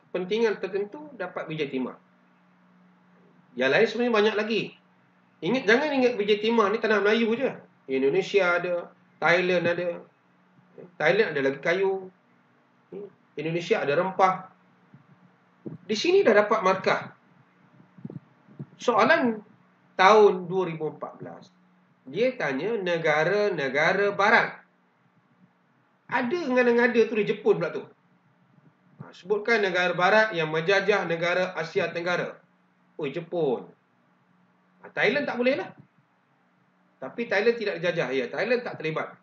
[SPEAKER 2] Kepentingan tertentu dapat BJ Timah. Yang lain sebenarnya banyak lagi. Jangan ingat BJ Timah ni tanah Melayu je. Indonesia ada, Thailand ada. Thailand ada lagi kayu. Indonesia ada rempah. Di sini dah dapat markah. Soalan tahun 2014. Dia tanya negara-negara barat. Ada ngada-ngada tu di Jepun pula tu. Sebutkan negara barat yang menjajah negara Asia Tenggara. Oh, Jepun. Thailand tak boleh lah. Tapi Thailand tidak dijajah. Ya, Thailand tak terlibat.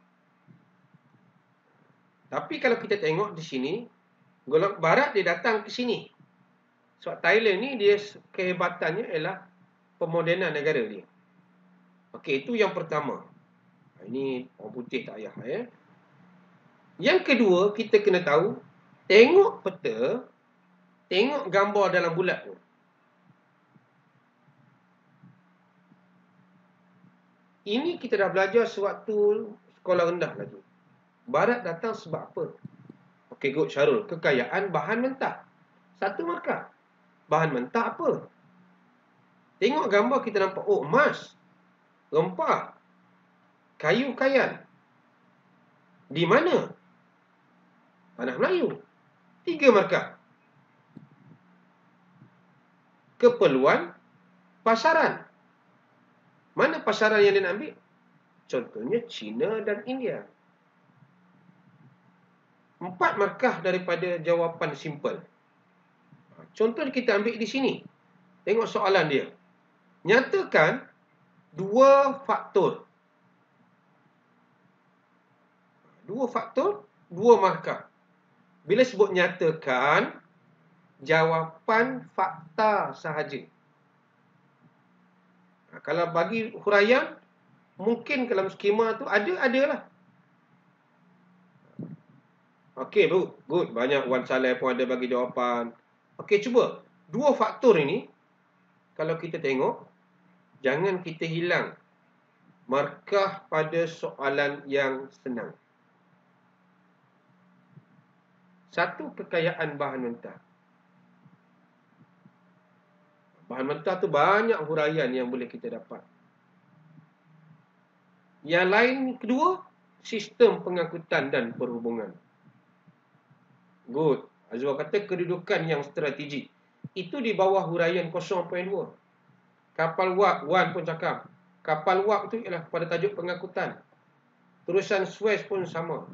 [SPEAKER 2] Tapi kalau kita tengok di sini, golongan barat dia datang ke sini. Sebab Thailand ni dia kehebatannya ialah pemodenan negara dia. Okey, itu yang pertama. Ini orang putih tak payah ya. Yang kedua, kita kena tahu, tengok peta, tengok gambar dalam bulat tu. Ini kita dah belajar sewaktu sekolah rendah lagi. Barat datang sebab apa? Okey, good Syarul. Kekayaan bahan mentah. Satu markah. Bahan mentah apa? Tengok gambar kita nampak, oh, emas, rempah, kayu kayan. Di mana? Tanah Melayu. 3 markah. Keperluan pasaran. Mana pasaran yang dia nak ambil? Contohnya China dan India. 4 markah daripada jawapan simple. Contoh kita ambil di sini. Tengok soalan dia. Nyatakan 2 faktor. 2 faktor, 2 markah. Bila sebut nyatakan, jawapan fakta sahaja. Kalau bagi huraian, mungkin dalam skema tu adalah. Okey, good. Banyak Wan Saleh pun ada bagi jawapan. Okey, cuba. 2 faktor ini, kalau kita tengok, jangan kita hilang markah pada soalan yang senang. 1, kekayaan bahan mentah. Bahan mentah tu banyak huraian yang boleh kita dapat. Yang lain, kedua, sistem pengangkutan dan perhubungan. Good. Azwar kata kedudukan yang strategik. Itu di bawah huraian 0.2. Kapal wap, Wan pun cakap. Kapal wap tu ialah pada tajuk pengangkutan. Terusan Suez pun sama.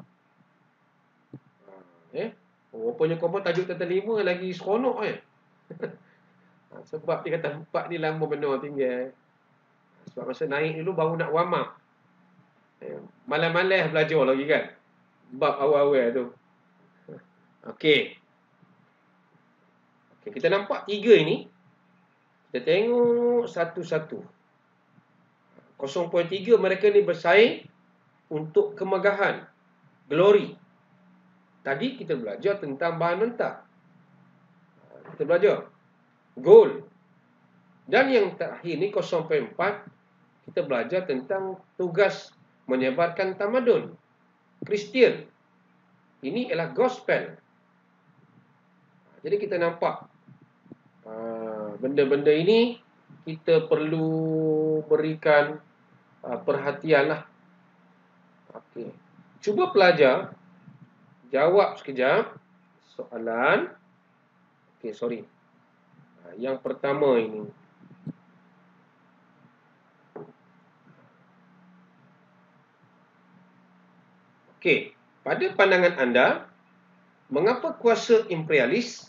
[SPEAKER 2] Rupanya kau tajuk tentang 5 lagi seronok sebab dia kata 4 ni lama benar tinggal. Sebab masa naik dulu baru nak warm up. Malam-malam belajar lagi kan. Bab awal-awal tu. Okey, kita nampak 3 ini. Kita tengok satu-satu. 0.3 mereka ni bersaing untuk kemegahan, glory. Tadi kita belajar tentang bahan mentah. Kita belajar gold. Dan yang terakhir ni 0.4, kita belajar tentang tugas menyebarkan tamadun Kristian. Ini ialah gospel. Jadi kita nampak benda-benda ini kita perlu berikan perhatian lah. Okey, cuba pelajar jawab sekejap soalan. Okey, sorry. Yang pertama ini. Okey, pada pandangan anda, mengapa kuasa imperialis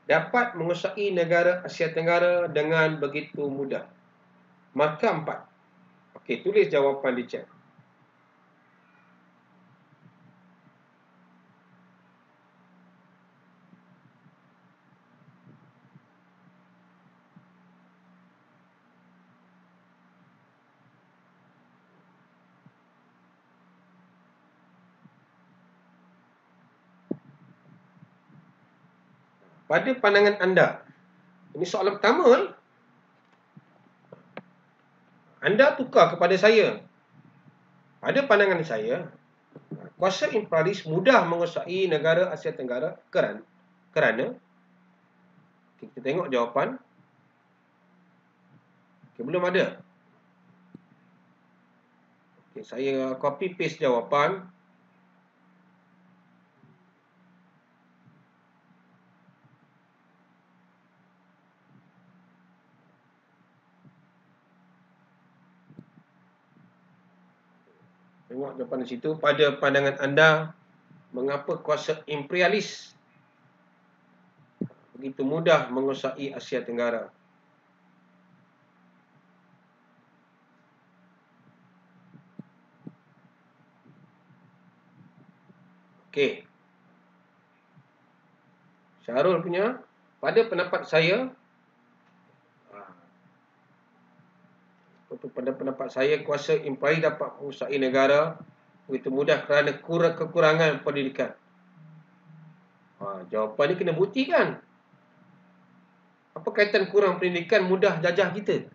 [SPEAKER 2] dapat menguasai negara Asia Tenggara dengan begitu mudah? Markah 4. Okey, tulis jawapan di chat. pada pandangan anda, ini soalan pertama, anda tukar kepada saya. Pada pandangan saya, kuasa imperialis mudah menguasai negara Asia Tenggara kerana kita tengok jawapan. Belum ada. Saya copy paste jawapan. Tengok jawapan di situ. Pada pandangan anda, mengapa kuasa imperialis begitu mudah menguasai Asia Tenggara? Okey. Syahrul punya, pada pendapat saya, kuasa imperialis dapat menguasai negara begitu mudah kerana kekurangan pendidikan. Jawapan ni kena buktikan. Apa kaitan kurang pendidikan mudah jajah kita?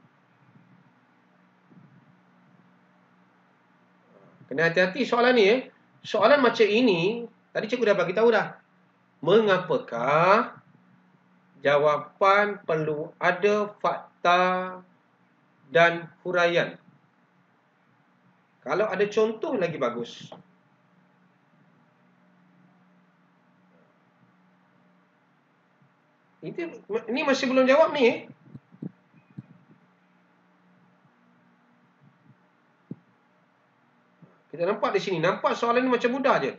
[SPEAKER 2] Kena hati-hati soalan ni. Soalan macam ini, tadi cikgu dah bagi tahu dah. Mengapakah? Jawapan perlu ada fakta dan huraian. Kalau ada contoh lagi bagus. Ini masih belum jawab ni. Kita nampak di sini. Nampak soalan ni macam mudah je.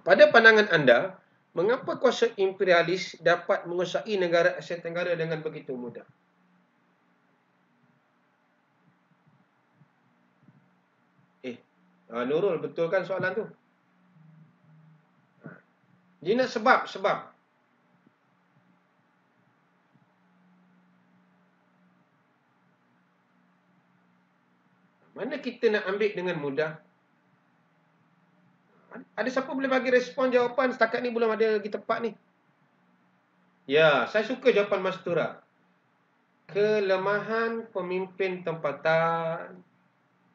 [SPEAKER 2] Pada pandangan anda, mengapa kuasa imperialis dapat menguasai negara Asia Tenggara dengan begitu mudah? Nurul, betul kan soalan tu? Dia nak sebab. Mana kita nak ambil dengan mudah? Ada siapa boleh bagi respon jawapan? Setakat ni belum ada lagi tepat ni. Ya, saya suka jawapan Mas Tura. Kelemahan pemimpin tempatan,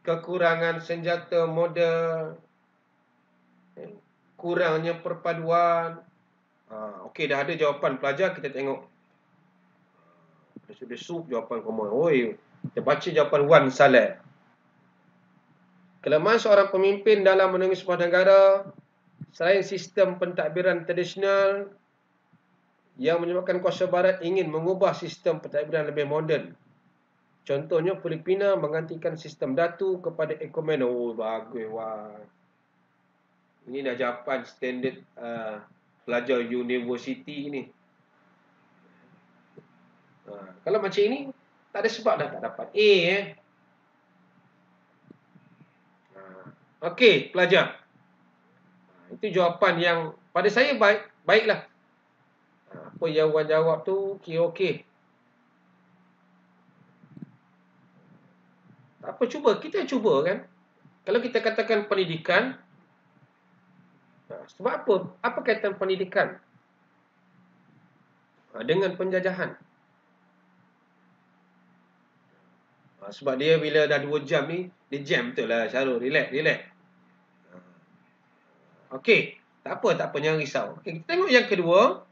[SPEAKER 2] kekurangan senjata moden, kurangnya perpaduan. Okey, dah ada jawapan pelajar, kita tengok. Besok jawapan komon. Kita baca jawapan Wan Saleh. Kelemahan seorang pemimpin dalam menaungi sebuah negara, selain sistem pentadbiran tradisional yang menyebabkan kuasa barat ingin mengubah sistem pentadbiran lebih moden. Contohnya Filipina menggantikan sistem datu kepada ekomen. Bagus, wah. Ini dah jawapan standard pelajar universiti ni. Kalau macam ini, tak ada sebab dah tak dapat A. Okey, pelajar. Itu jawapan yang pada saya baiklah. Apa yang Wan jawab tu kira okey. Tak apa, kita cuba kan. Kalau kita katakan pendidikan, sebab apa? Apa kaitan pendidikan dengan penjajahan? Sebab dia bila dah 2 jam ni, dia jam betul lah Syarul. Relax. Okey, tak apa, jangan risau. Okey, kita tengok yang kedua.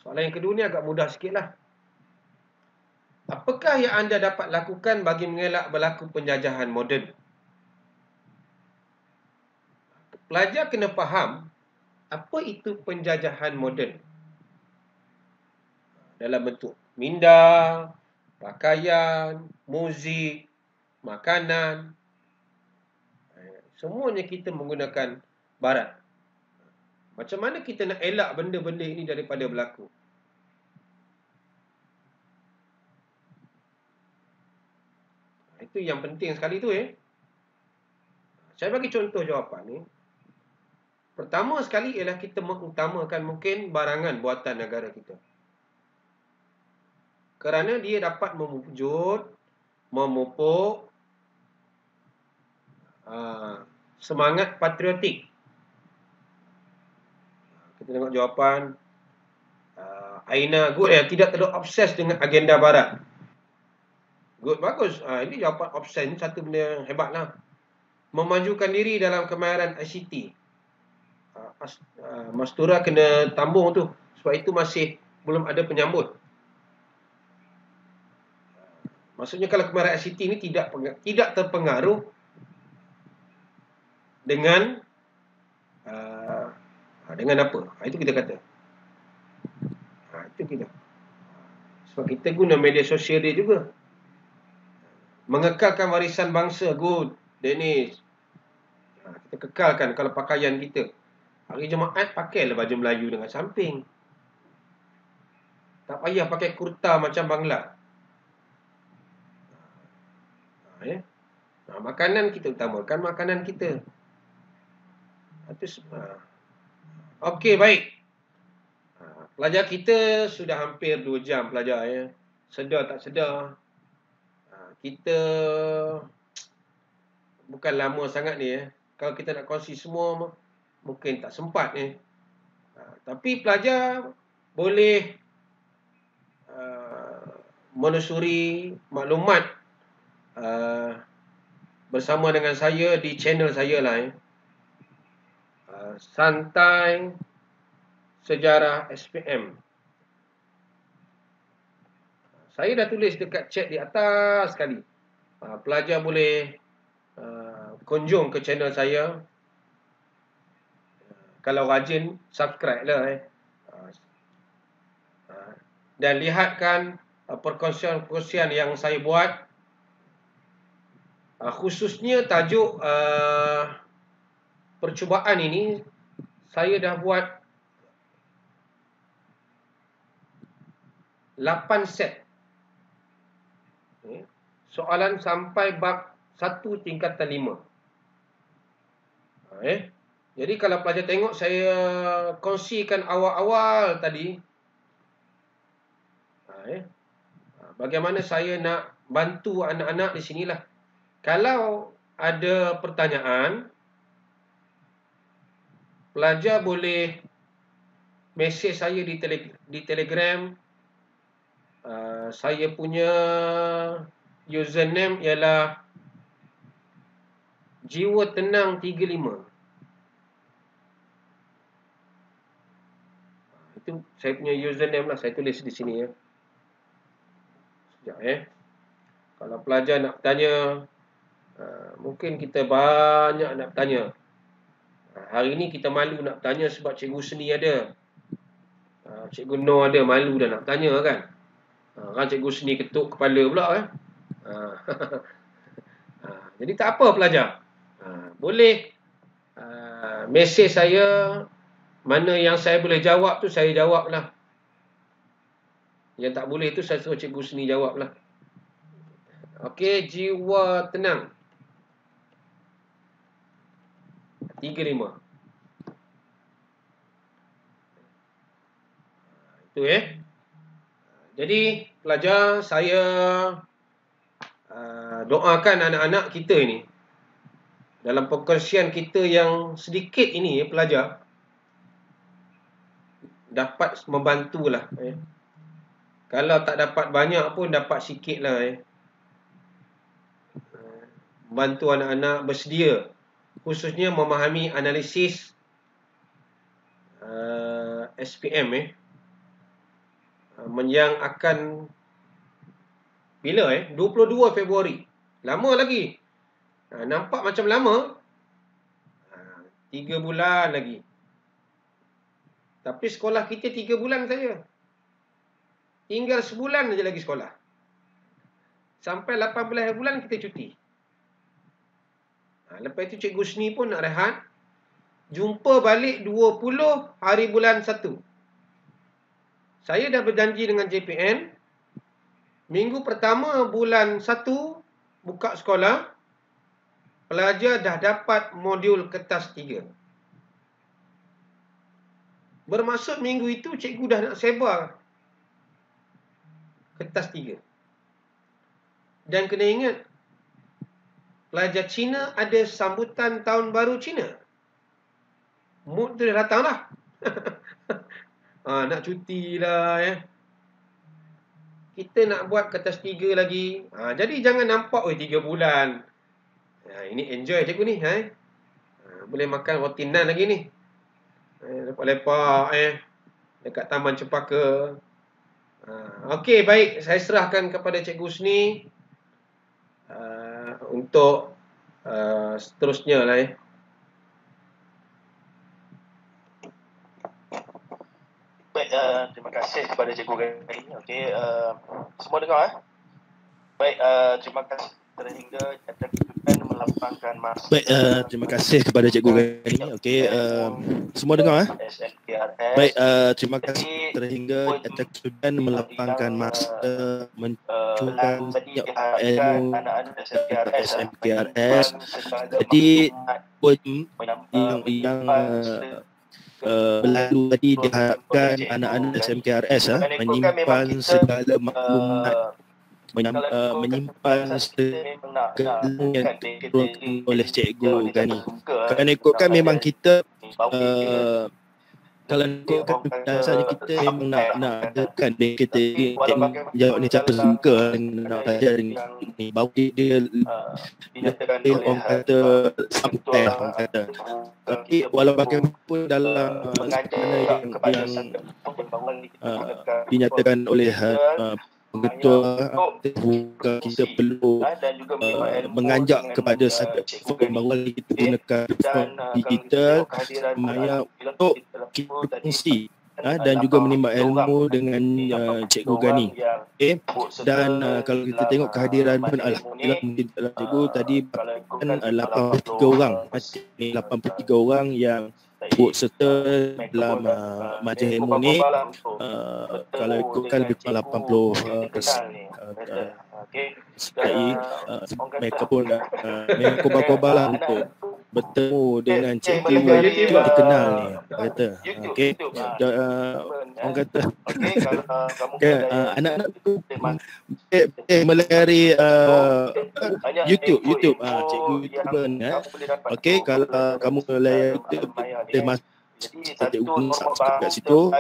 [SPEAKER 2] Soalan yang kedua ni agak mudah sikit lah. Apakah yang anda dapat lakukan bagi mengelak berlaku penjajahan moden? Pelajar kena faham apa itu penjajahan moden. Dalam bentuk minda, pakaian, muzik, makanan. Semuanya kita menggunakan barat. Macam mana kita nak elak benda-benda ini daripada berlaku? Itu yang penting sekali tu. Saya bagi contoh jawapan ni. Pertama sekali ialah kita mengutamakan mungkin barangan buatan negara kita. Kerana dia dapat memupuk semangat patriotik. Kita tengok jawapan. Aina, good ya. Tidak terlalu obses dengan agenda barat. Good, bagus. Ini jawapan obses ni satu benda yang hebat lah. Memajukan diri dalam kemahiran ICT. Mastura kena tambung tu. Sebab itu masih belum ada penyambut. Maksudnya kalau kemahiran ICT ni tidak terpengaruh dengan apa? Itu kita kata. Itu kita. Sebab kita guna media sosial dia juga. Mengekalkan warisan bangsa. Good, Dennis. Kita kekalkan kalau pakaian kita. Hari Jumaat pakailah baju Melayu dengan samping. Tak payah pakai kurta macam Bangla. Makanan kita utamakan makanan kita. Okey, baik. Pelajar kita sudah hampir 2 jam pelajar ya. Sedar tak sedar. Kita bukan lama sangat ni ya. Kalau kita nak kongsi semua mungkin tak sempat ni. Tapi pelajar boleh menelusuri maklumat bersama dengan saya di channel saya lah ya. Santai Sejarah SPM. Saya dah tulis dekat chat di atas sekali. Pelajar boleh kunjung ke channel saya. Kalau rajin, subscribe lah dan lihatkan perkongsian-perkongsian yang saya buat. Khususnya tajuk percubaan ini, saya dah buat 8 set. Soalan sampai bab 1 tingkatan 5. Jadi kalau pelajar tengok saya kongsikan awal-awal tadi, bagaimana saya nak bantu anak-anak di sinilah. Kalau ada pertanyaan, pelajar boleh mesej saya di Telegram. Saya punya username ialah Jiwa Tenang 35. Itu saya punya username lah. Saya tulis di sini ya. Sekejap Kalau pelajar nak bertanya, mungkin kita banyak nak bertanya. Hari ni kita malu nak bertanya sebab cikgu seni ada. Cikgu Nur ada, malu dah nak bertanya kan. Kan cikgu seni ketuk kepala pula Jadi tak apa pelajar. Boleh mesej saya. Mana yang saya boleh jawab tu saya jawab lah. Yang tak boleh tu saya suruh cikgu seni jawab lah. Okey, Jiwa Tenang 35. Itu Jadi pelajar, saya doakan anak-anak kita ini dalam perkongsian kita yang sedikit ini pelajar dapat membantulah Kalau tak dapat banyak pun dapat sikit lah bantu anak-anak bersedia, khususnya memahami analisis SPM yang akan bila 22 Februari. Lama lagi. Nampak macam lama. 3 bulan lagi. Tapi sekolah kita 3 bulan saja. Tinggal sebulan saja lagi sekolah. Sampai 18 bulan kita cuti. Lepas itu cikgu seni pun nak rehat. Jumpa balik 20 hari bulan 1. Saya dah berjanji dengan JPN. Minggu pertama bulan 1 buka sekolah, pelajar dah dapat modul kertas 3. Bermaksud minggu itu cikgu dah nak sebar kertas 3. Dan kena ingat, pelajar Cina ada sambutan tahun baru Cina. Mood tu dah datang dah. Nak cuti lah ya. Kita nak buat kertas 3 lagi. Jadi jangan nampak 3 bulan. Ini enjoy cikgu ni. Boleh makan rotinan lagi ni. Lepak-lepak dekat Taman Cempaka. Okey, baik. Saya serahkan kepada Cikgu Husni untuk seterusnya lah
[SPEAKER 4] Baik, terima kasih kepada Cikgu Gani. Okey, semua dengar Baik, terima kasih sehingga kita melapangkan masa.
[SPEAKER 3] Baik, terima kasih kepada Cikgu Gani. Okey, semua dengar Baik, terima kasih sehingga kita sudah melapangkan masa mencurahkan ilmu SMKRS. Jadi yang berlalu tadi diharapkan anak-anak SMKRS menyimpan segala maklumat, menyimpan segala yang diturunkan oleh Cikgu Gani. Kerana ikutkan memang kita kalau ikutkan dasarnya kita memang nak adakan kita jawab ni cara suka nak belajar ni baru dia orang kata sampai orang kata. Tapi walau bagaimanapun dalam yang dinyatakan oleh Ketua, kita perlu menganjak kepada platform yang baru lagi kita gunakan platform digital untuk kita berkongsi dan juga menimba ilmu dengan Cikgu Gani. Dan kalau kita tengok kehadiran pun alhamdulillah mungkin dalam cikgu tadi kan 83 orang 83 orang yang ikut serta dalam majlis ilmu ni. Kalau ikutkan lebih kurang 80% mereka pun memang kobar-kobar lah untuk bertemu dengan cikgu yang dikenal ni kata. Okey, orang kata anak-anak tu melayari YouTube cikgu YouTuber ni. Okey, kalau kamu melayari YouTube masuk kat situ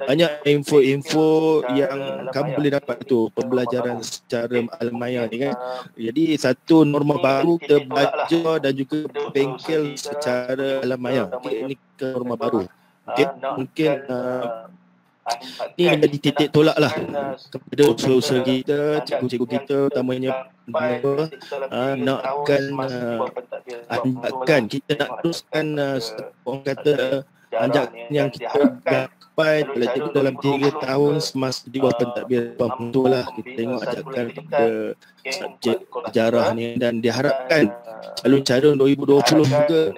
[SPEAKER 3] banyak info-info yang kamu boleh dapat tu pembelajaran secara alamaya ni kan. Jadi satu norma baru kita belajar dan juga bengkel secara alamaya. Ini ke norma baru. Mungkin ini menjadi titik tolak lah kepada usaha-usaha kita, cikgu-cikgu kita utamanya nakkan anjakan kita nak teruskan orang kata anjakan yang kita gapai dalam 3 tahun semasa di bawah pentadbir tu lah. Kita tengok ajakan kepada subjek sejarah ni dan diharapkan calon-calon 2020 juga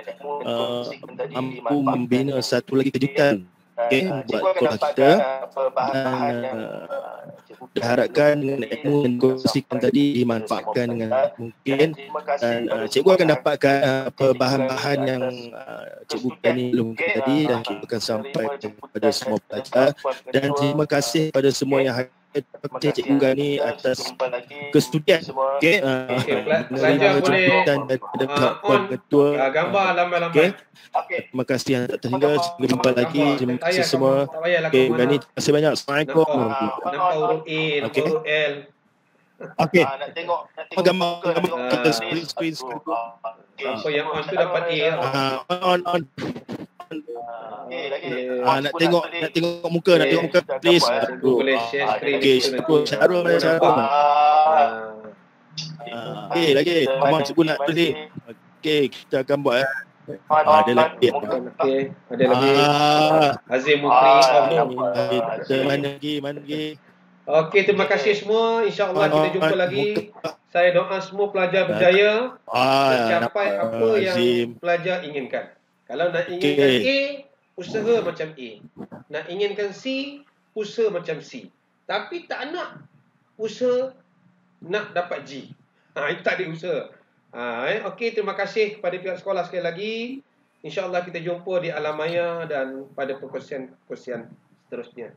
[SPEAKER 3] mampu membina satu lagi kejutan buat sekolah kita dan diharapkan dengan ilmu yang dikongsikan tadi dimanfaatkan dengan mungkin dan cikgu akan dapatkan bahan-bahan yang cikgu Gani lumkan tadi dan cikgu akan sampai kepada semua pelajar. Dan terima kasih kepada semua yang hadir. Terima kasih Cikgu Gani atas kesudian
[SPEAKER 2] menerima jemputan
[SPEAKER 3] daripada Puan Ketua.
[SPEAKER 2] Gambar lambai-lambai.
[SPEAKER 3] Terima kasih yang tak terhingga. Sampai jumpa lagi. Terima kasih semua. Cikgu Gani, terima kasih banyak. Assalamualaikum.
[SPEAKER 2] Nampak huruf A, nampak huruf L.
[SPEAKER 3] Okey.
[SPEAKER 4] Nak tengok
[SPEAKER 3] Gambar kita screen.
[SPEAKER 2] Apa yang on tu dapat A.
[SPEAKER 3] On. Nak tengok muka, please.
[SPEAKER 2] Boleh share screen.
[SPEAKER 3] Okey, Syarul. Okey, lagi. Come on, cikgu nak tulis ni. Okey, kita akan buat ada lagi.
[SPEAKER 2] Okey, ada lagi. Azim Mukri.
[SPEAKER 3] Mana lagi?
[SPEAKER 2] Okey, terima kasih semua. InsyaAllah kita jumpa lagi. Saya doa semua pelajar berjaya mencapai apa yang pelajar inginkan. Kalau nak inginkan A, usaha macam A. Nak inginkan C, usaha macam C. Tapi tak nak usaha nak dapat G. Itu tak ada usaha. Okey, terima kasih kepada pihak sekolah sekali lagi. InsyaAllah kita jumpa di alam maya dan pada perkongsian seterusnya.